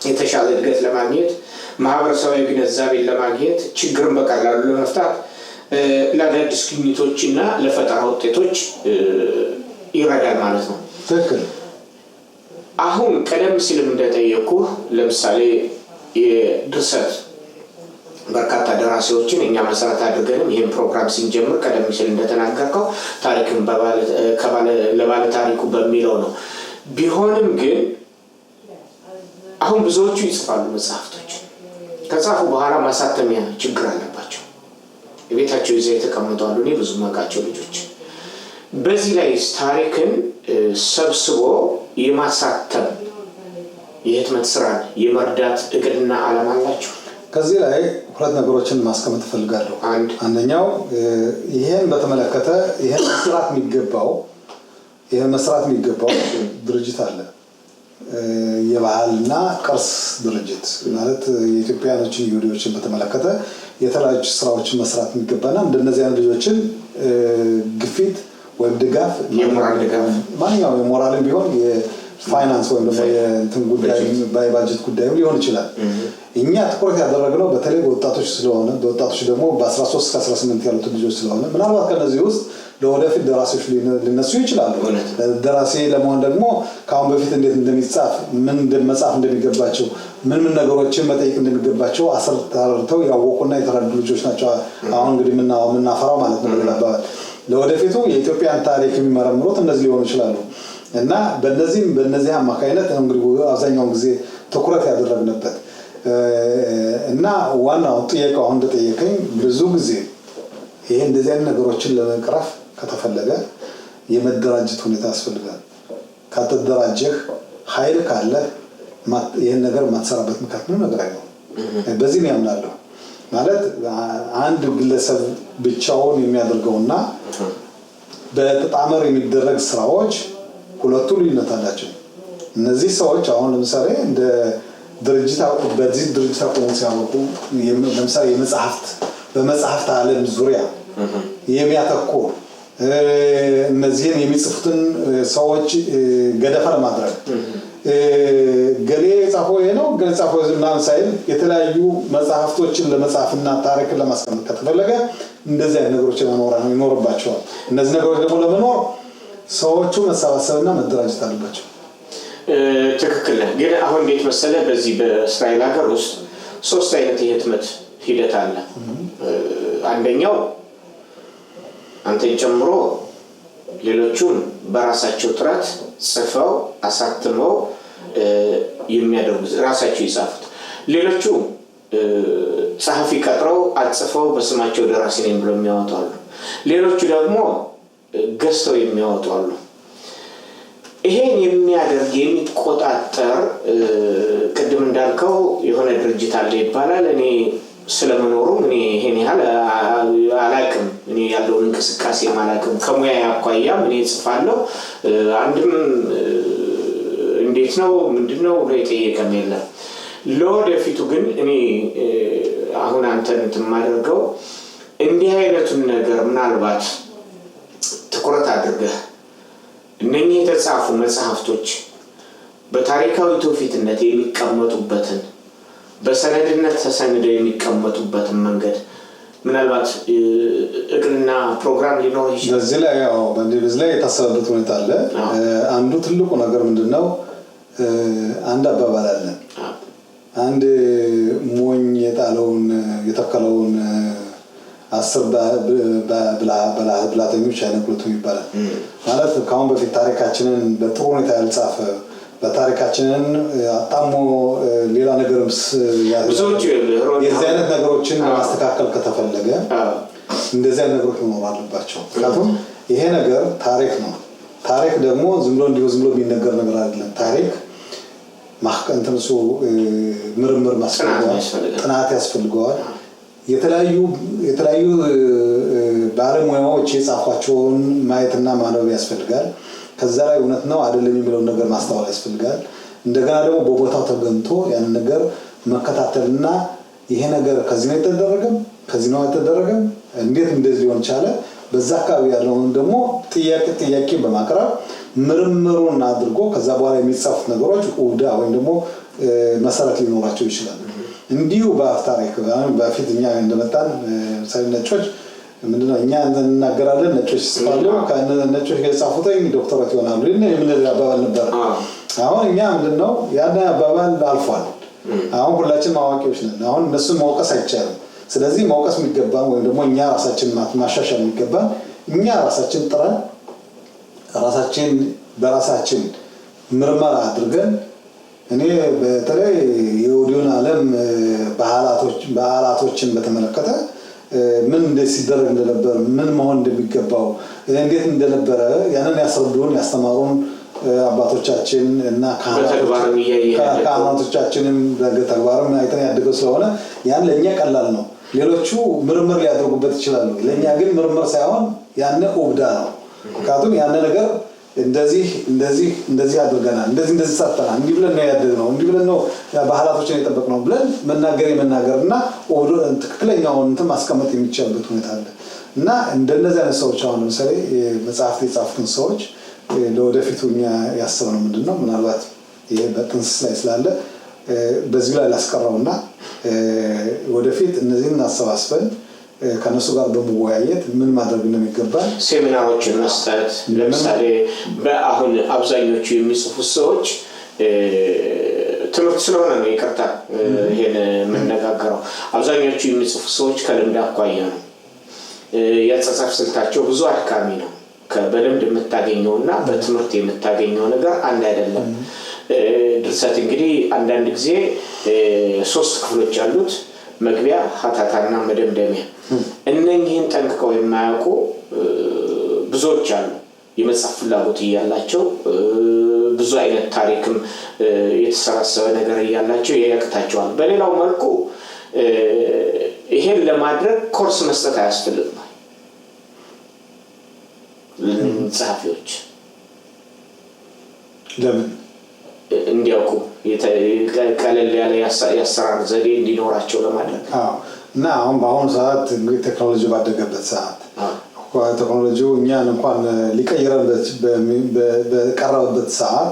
A: የተሻለ እድገት ለማግኘት ማህበረሰባዊ ግንዛቤን ለማግኘት ችግርን በቀላሉ ለመፍታት ለአዳዲስ ግኝቶችና ለፈጠራ ውጤቶች ይረዳል ማለት ነው።
B: ትክክል።
A: አሁን ቀደም ሲልም እንደጠየቁ ለምሳሌ የድርሰት በርካታ ደራሲዎችን እኛ መሰረት አድርገንም ይሄን ፕሮግራም ሲንጀምር ቀደም ሲል እንደተናገርከው ታሪክን ለባለ ታሪኩ በሚለው ነው። ቢሆንም ግን አሁን ብዙዎቹ ይጽፋሉ መጽሐፍቶች ከጻፉ በኋላ ማሳተሚያ ችግር አለባቸው። የቤታቸው ይዘው የተቀመጣሉ። እኔ ብዙ ማቃቸው ልጆች በዚህ ላይ ታሪክን ሰብስቦ የማሳተም የህትመት ስራን የመርዳት እቅድና ዓላማ አላቸው።
B: ከዚህ ላይ ሁለት ነገሮችን ማስቀመጥ ፈልጋለሁ። አንደኛው ይሄን በተመለከተ ይሄን መስራት የሚገባው ድርጅት አለ። የባህልና ቅርስ ድርጅት ማለት የኢትዮጵያኖችን ይሁዲዎችን በተመለከተ የተለያዩ ስራዎችን መስራት የሚገባና እንደነዚህ አይነት ልጆችን ግፊት ወይም ድጋፍ
A: የሞራል ድጋፍ
B: ማንኛውም የሞራልም ቢሆን የፋይናንስ ወይም ደግሞ የእንትን ጉዳይ ባጀት ጉዳይ ሊሆን ይችላል። እኛ ትኩረት ያደረግነው በተለይ በወጣቶች ስለሆነ በወጣቶች ደግሞ በ13 እስከ 18 ያሉት ልጆች ስለሆነ ምናልባት ከነዚህ ውስጥ ለወደፊት ደራሲዎች ሊነሱ ይችላሉ። ደራሲ ለመሆን ደግሞ ከአሁን በፊት እንዴት እንደሚጻፍ ምን እንደመጻፍ እንደሚገባቸው ምን ነገሮችን መጠየቅ እንደሚገባቸው አሰርተው ያወቁና የተረዱ ልጆች ናቸው። አሁን እንግዲህ ምናፈራው ማለት ነው። ለወደፊቱ የኢትዮጵያን ታሪክ የሚመረምሩት እነዚህ ሊሆኑ ይችላሉ እና በእነዚህ አማካይነት እንግዲህ አብዛኛውን ጊዜ ትኩረት ያደረግንበት እና ዋናው ጥያቄው አሁን እንደጠየቀኝ ብዙ ጊዜ ይሄ እንደዚህ አይነት ነገሮችን ለመቅረፍ ከተፈለገ የመደራጀት ሁኔታ ያስፈልጋል። ካልተደራጀህ ኃይል ካለ ይሄን ነገር ማትሰራበት ምክንያት ነው ነገር አይደለም። በዚህ ነው ያምናለሁ። ማለት አንድ ግለሰብ ብቻውን የሚያደርገውና በተጣመር የሚደረግ ስራዎች ሁለቱ ልዩነት አላቸው። እነዚህ ሰዎች አሁን ለምሳሌ እንደ ድርጅት በዚህ ድርጅት አቆሙ ሲያወቁ ለምሳሌ በመጽሐፍት ዓለም ዙሪያ የሚያተኩር እነዚህን የሚጽፉትን ሰዎች ገደፋ ለማድረግ ገሌ ጻፈው ነው ገሌ ጻፈው ምናምን ሳይል የተለያዩ መጽሐፍቶችን ለመጻፍና ታሪክን ለማስቀመጥ ከተፈለገ እንደዚህ አይነት ነገሮችን መኖር ይኖርባቸዋል። እነዚህ ነገሮች ደግሞ ለመኖር ሰዎቹ መሰባሰብና መደራጀት አለባቸው።
A: ትክክል ነህ። ግን አሁን እንዴት መሰለህ በዚህ በእስራኤል ሀገር ውስጥ 3 አይነት የህትመት ሂደት አለ። አንደኛው አንተን ጨምሮ ሌሎቹም በራሳቸው ጥረት ጽፈው አሳትመው የሚያደርጉት ራሳቸው ይጻፉት፣ ሌሎቹ ጸሐፊ ቀጥረው አጽፈው በስማቸው ደራሲ ነኝ ብለው የሚያወጡ አሉ። ሌሎቹ ደግሞ ገዝተው የሚያወጡ አሉ። ይሄን የሚያደርግ የሚቆጣጠር ቅድም እንዳልከው የሆነ ድርጅት አለ ይባላል። እኔ ስለመኖሩ እኔ ይሄን ያህል አላውቅም። እኔ ያለውን እንቅስቃሴ አላውቅም። ከሙያ አኳያም እኔ ጽፋለሁ። አንድም እንዴት ነው ምንድነው ብሎ የጠየቀም የለም። ለወደፊቱ ግን እኔ አሁን አንተን የማደርገው እንዲህ አይነቱን ነገር ምናልባት ትኩረት አድርገህ እነኚህ የተጻፉ መጽሐፍቶች በታሪካዊ ትውፊትነት የሚቀመጡበትን በሰነድነት ተሰንደው የሚቀመጡበትን መንገድ ምናልባት እቅድና ፕሮግራም ሊኖር ይችላል።
B: በዚህ ላይ ያው በዚህ ላይ የታሰበበት ሁኔታ አለ። አንዱ ትልቁ ነገር ምንድነው አንድ አባባል አለ። አንድ ሞኝ የጣለውን የተከለውን 10 ብላተኞች አይነቅሉትም ይባላል። ማለት ከአሁን በፊት ታሪካችንን በጥሩ ሁኔታ ያልጻፈ በታሪካችንን አጣሞ ሌላ ነገርም የዚህ አይነት ነገሮችን ማስተካከል ከተፈለገ እንደዚህ አይነት ነገሮች መኖር አለባቸው። ምክንያቱም ይሄ ነገር ታሪክ ነው። ታሪክ ደግሞ ዝም ብሎ የሚነገር ነገር አይደለም። ታሪክ ማህቀንተንሱ ምርምር ማስፈልገዋል፣ ጥናት ያስፈልገዋል። የተለያዩ ባለሙያዎች የጻፏቸውን ማየትና ማንበብ ያስፈልጋል። ከዛ ላይ እውነት ነው አይደለም የሚለውን ነገር ማስተዋል ያስፈልጋል። እንደገና ደግሞ በቦታው ተገንቶ ያን ነገር መከታተልና ይሄ ነገር ከዚህ ነው የተደረገም ከዚህ ነው የተደረገም እንዴት እንደዚህ ሊሆን ቻለ በዛ አካባቢ ያለውን ደግሞ ጥያቄ በማቅረብ ምርምሩን አድርጎ ከዛ በኋላ የሚጻፉት ነገሮች ኡዳ ወይም ደግሞ መሰረት ሊኖራቸው ይችላል። እንዲሁ በታሪክ በፊት እኛ እንደመጣን ነጮች ምንድነው እኛ እንናገራለን ነጮች ሲባሉ ከነጮች የጻፉት ዶክተሮች ይሆናሉ የምን አባባል ነበር። አሁን እኛ ምንድነው ያን አባባል አልፏል። አሁን ሁላችንም አዋቂዎች ነን። አሁን እነሱን መውቀስ አይቻልም። ስለዚህ መውቀስ የሚገባን ወይም ደግሞ እኛ ራሳችን ማሻሻል የሚገባን እኛ ራሳችን ጥረን ራሳችን በራሳችን ምርመራ አድርገን እኔ በተለይ የኦዲዮን ዓለም ባህላቶችን በተመለከተ ምን እንደሲደረግ እንደነበር ምን መሆን እንደሚገባው እንዴት እንደነበረ ያንን ያስረዱን ያስተማሩን አባቶቻችን እና ካህናቶቻችንም በተግባርም አይተን ያደገው ስለሆነ ያን ለኛ ቀላል ነው። ሌሎቹ ምርምር ሊያደርጉበት ይችላሉ። ለኛ ግን ምርምር ሳይሆን ያን ኡብዳ ነው። ምክንያቱም ያን ነገር እንደዚህ አድርገናል፣ እንደዚህ ሳተናል፣ እንዲህ ብለን ነው ያደግነው፣ እንዲህ ብለን ነው ባህላቶችን የጠበቅነው ብለን መናገርና ትክክለኛውን እንትን ማስቀመጥ የሚቻልበት ሁኔታ አለ እና እንደነዚህ አይነት ሰዎች አሁን ለምሳሌ መጽሐፍት የጻፉትን ሰዎች ለወደፊቱ እኛ ያሰብነው ምንድነው ምናልባት ይሄ በጥንስስ ላይ ስላለ በዚህ ላይ ላስቀረውና ወደፊት እነዚህን አሰባስበን ከነሱ ጋር በመወያየት ምን ማድረግ እንደሚገባ
A: ሴሚናሮችን መስጠት ለምሳሌ በአሁን አብዛኞቹ የሚጽፉት ሰዎች ትምህርት ስለሆነ ነው ይቅርታ ይሄን የምንነጋገረው አብዛኞቹ የሚጽፉ ሰዎች ከልምድ አኳያ ነው ያጻጻፍ ስልታቸው ብዙ አድካሚ ነው በልምድ የምታገኘውና በትምህርት የምታገኘው ነገር አንድ አይደለም ድርሰት እንግዲህ አንዳንድ ጊዜ 3 ክፍሎች አሉት መግቢያ ሀተታና መደምደሚያ እነኚህን ጠንቅቀው የማያውቁ ብዙዎች አሉ የመጽሐፍ ፍላጎት ያላቸው ብዙ አይነት ታሪክም የተሰራሰበ ነገር ያላቸው ያቀታቸዋል በሌላው መልኩ ይሄን ለማድረግ ኮርስ መስጠት አያስፈልግም ለጸሐፊዎች ለምን እንዲያውቁ ቀለል ያለ ያሰራር ዘዴ እንዲኖራቸው ለማድረግ
B: እና አሁን በአሁኑ ሰዓት እንግዲህ ቴክኖሎጂ ባደገበት ሰዓት ቴክኖሎጂው እኛን እንኳን ሊቀይረን በቀረበበት ሰዓት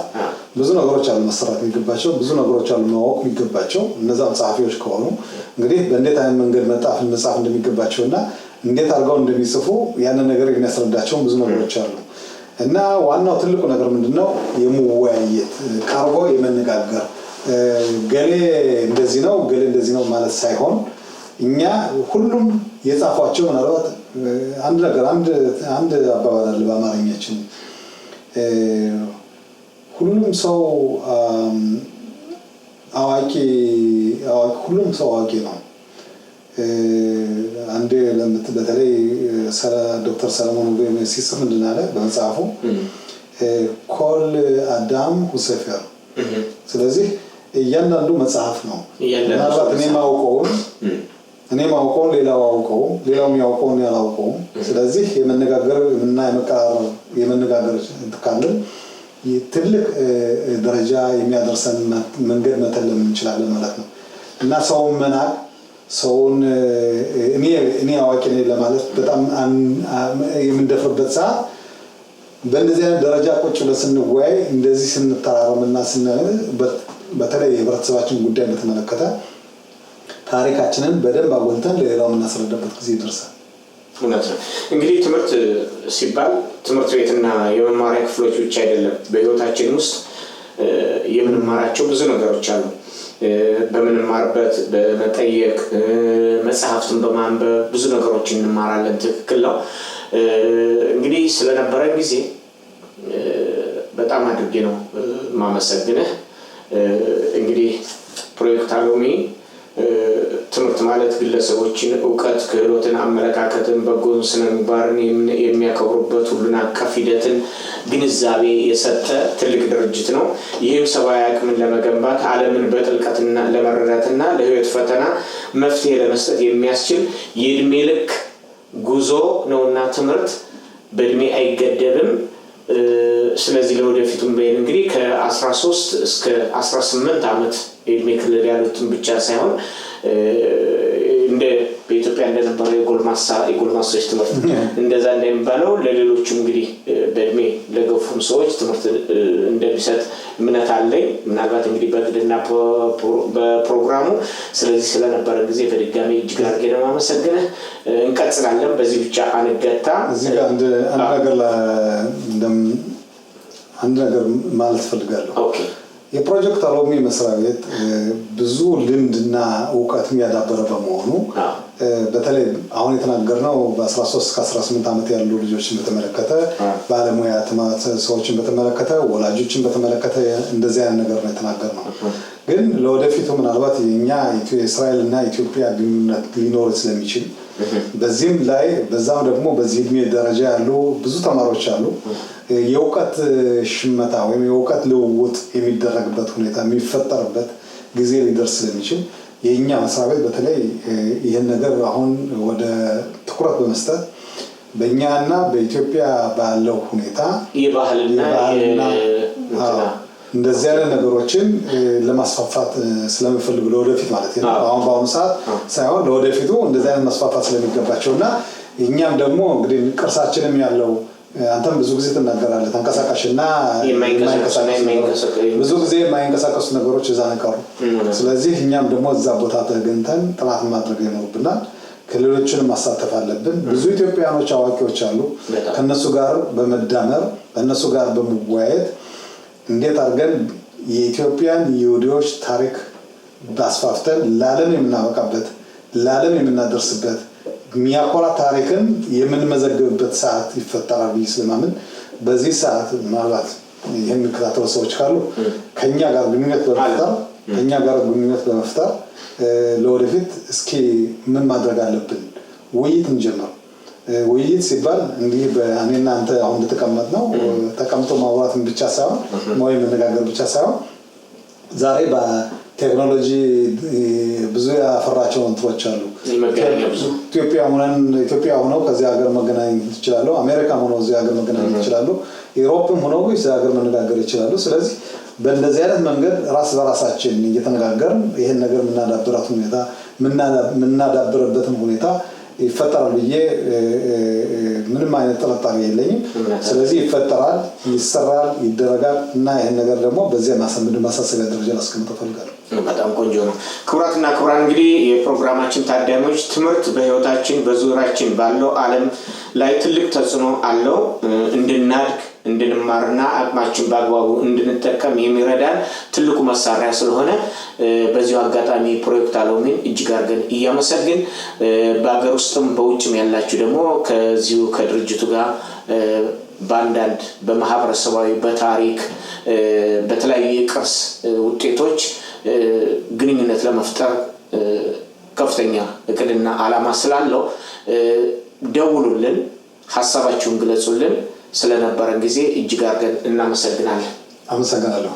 B: ብዙ ነገሮች አሉ መሰራት የሚገባቸው ብዙ ነገሮች አሉ ማወቅ የሚገባቸው እነዛ ጸሐፊዎች ከሆኑ እንግዲህ በእንዴት አይነት መንገድ መጽሐፍ እንደሚገባቸውና እንዴት አድርገው እንደሚጽፉ ያንን ነገር የሚያስረዳቸው ብዙ ነገሮች አሉ እና ዋናው ትልቁ ነገር ምንድነው የመወያየት ቀርቦ የመነጋገር ገሌ እንደዚህ ነው ማለት ሳይሆን እኛ ሁሉም የጻፏቸው ምናልባት አንድ ነገር አንድ አባባል አለ በአማርኛችን ሁሉም ሰው አዋቂ ነው አንዴ በተለይ ዶክተር ሰለሞን ሲጽፍ ምንድን አለ በመጽሐፉ ኮል አዳም ሁሴፈር ስለዚህ እያንዳንዱ መጽሐፍ ነው ምናልባት እኔ ማውቀው ሌላው አውቀው ሌላው የሚያውቀው ያላውቀው ስለዚህ የመነጋገር ካለን ትልቅ ደረጃ የሚያደርሰን መንገድ መተለም እንችላለን ማለት ነው እና ሰውን መናቅ ሰውን እኔ አዋቂ ነኝ ለማለት በጣም የምንደፍርበት ሰዓት በእንደዚህ አይነት ደረጃ ቁጭ ብለን ስንወያይ እንደዚህ ስንተራረምና በተለይ የህብረተሰባችን ጉዳይ በተመለከተ ታሪካችንን በደንብ አጎልተን ለሌላው የምናስረዳበት ጊዜ ይደርሳል
A: እውነት ነው እንግዲህ ትምህርት ሲባል ትምህርት ቤትና የመማሪያ ክፍሎች ብቻ አይደለም በህይወታችን ውስጥ የምንማራቸው ብዙ ነገሮች አሉ በመማርበት በመጠየቅ መጽሐፍትን በማንበብ ብዙ ነገሮችን እንማራለን ትክክል ነው እንግዲህ ስለነበረን ጊዜ በጣም አድርጌ ነው ማመሰግነህ እንግዲህ ፕሮጀክት አሎሚ ትምህርት ማለት ግለሰቦችን ዕውቀት ክህሎትን አመለካከትን በጎን ስነምግባርን የሚያከብሩበት ሁሉን አቀፍ ሂደትን ግንዛቤ የሰጠ ትልቅ ድርጅት ነው ይህም ሰብአዊ አቅምን ለመገንባት ዓለምን በጥልቀትና ለመረዳትና ለህይወት ፈተና መፍትሄ ለመስጠት የሚያስችል የእድሜ ልክ ጉዞ ነውና ትምህርት በእድሜ አይገደብም ስለዚህ ለወደፊቱም እንግዲህ ከ13 እስከ 18 ዓመት የእድሜ ክልል ያሉትን ብቻ ሳይሆን እንደ በኢትዮጵያ እንደነበረው የጎልማሶች ትምህርት እንደዛ እንደሚባለው ለሌሎችም እንግዲህ በእድሜ ለገፉም ሰዎች ትምህርት እንደሚሰጥ እምነት አለኝ ምናልባት እንግዲህ በቅድና በፕሮግራሙ ስለዚህ ስለነበረ ጊዜ በድጋሚ እጅግ አድርጌ ነው የማመሰግነው እንቀጥላለን በዚህ ብቻ አንገታ
B: እዚህ ጋር አንድ ነገር ማለት ፈልጋለሁ
A: ኦኬ
B: የፕሮጀክት አሎሚ መስሪያ ቤት ብዙ ልምድና ዕውቀት የሚያዳበረ በመሆኑ በተለይ አሁን የተናገርነው በ13 እስከ 18 ዓመት ያሉ ልጆችን በተመለከተ ባለሙያ ሰዎችን በተመለከተ ወላጆችን በተመለከተ እንደዚህ አይነት ነገር ነው የተናገርነው ግን ለወደፊቱ ምናልባት የኛ እስራኤልና ኢትዮጵያ ግንኙነት ሊኖር ስለሚችል በዚህም ላይ በዛም ደግሞ በዚህ እድሜ ደረጃ ያሉ ብዙ ተማሪዎች አሉ የዕውቀት ሽመታ ወይም የዕውቀት ልውውጥ የሚደረግበት ሁኔታ የሚፈጠርበት ጊዜ ሊደርስ ስለሚችል የኛ መስሪያ ቤት በተለይ ይሄን ነገር አሁን ወደ ትኩረት በመስጠት በእኛና በኢትዮጵያ ባለው ሁኔታ
A: የባህልና
B: እንደዚህ አይነት ነገሮችን ለማስፋፋት ስለምፈልግ ለወደፊት ማለት ነው አሁን በአሁኑ ሰዓት ሳይሆን ለወደፊቱ እንደዚህ አይነት ማስፋፋት ስለሚገባቸውና እኛም ደግሞ እንግዲህ ቅርሳችንም ያለው አንተም ብዙ ጊዜ ተናገራለህ ተንቀሳቃሽና ብዙ ጊዜ የማይንቀሳቀሱ ነገሮች እዛ ነቀሩ ስለዚህ እኛም ደግሞ እዛ ቦታ ተገኝተን ጥናት ማድረግ ይኖርብናል ከሌሎችንም ማሳተፍ አለብን ብዙ ኢትዮጵያኖች አዋቂዎች አሉ ከነሱ ጋር በመዳመር ከነሱ ጋር በመወያየት እንዴት አድርገን የኢትዮጵያን ይሁዲዎች ታሪክ ባስፋፍተን ለዓለም የምናበቃበት ለዓለም የምናደርስበት ሚያኮራ ታሪክን የምንመዘግብበት ሰዓት ይፈጠራል ስለማምን በዚህ ሰዓት ማለት የሚከታተሉ ሰዎች ካሉ ከኛ ጋር ግንኙነት በመፍጠር ለወደፊት እስኪ ምን ማድረግ አለብን ውይይት እንጀምር ውይይት ሲባል እንዲህ በእኔና አንተ አሁን ተቀመጥነው ተቀምጦ ማውራትን ብቻ ሳይሆን ወይ መነጋገር ብቻ ሳይሆን ዛሬ በቴክኖሎጂ ብዙ ያፈራቸው እንትሮች አሉ ኢትዮጵያ ሆነው ከዚህ ሀገር መገናኘት ይችላሉ አሜሪካ ሆነው እዚህ ሀገር መገናኘት ይችላሉ ዩሮፕም ሆነው እዚህ ሀገር መነጋገር ይችላሉ ስለዚህ በእንደዚህ አይነት መንገድ ራስ በራሳችን እየተነጋገርን ይሄን ነገር ምናዳብረበትን ሁኔታ ይፈጠራል ብዬ ምንም አይነት ጥርጣሬ የለኝም ስለዚህ ይፈጠራል ይሰራል ይደረጋል እና ይሄን ነገር ደግሞ በዚያ ማሳሰቢያ ደረጃ ላስቀምጠው ፈልጋለሁ
A: በጣም ቆንጆ ነው ክቡራትና ክቡራን እንግዲህ የፕሮግራማችን ታዳሚዎች ትምህርት በህይወታችን በዙሪያችን ባለው ዓለም ላይ ትልቅ ተጽዕኖ አለው እንድናድግ እንድንማርና አቅማችን በአግባቡ እንድንጠቀም የሚረዳን ትልቁ መሳሪያ ስለሆነ በዚሁ አጋጣሚ ፕሮጀክት አሎሚን እጅግ አድርገን እያመሰግን በአገር ውስጥም በውጭም ያላችሁ ደግሞ ከዚሁ ከድርጅቱ ጋር ባንዳንድ በማህበረሰባዊ በታሪክ በተለያዩ የቅርስ ውጤቶች ግንኙነት ለመፍጠር ከፍተኛ እቅድና ዓላማ ስላለው ደውሉልን ሐሳባችሁን ግለጹልን ስለነበረን ጊዜ እጅግ አድርገን እናመሰግናለን
B: አመሰግናለሁ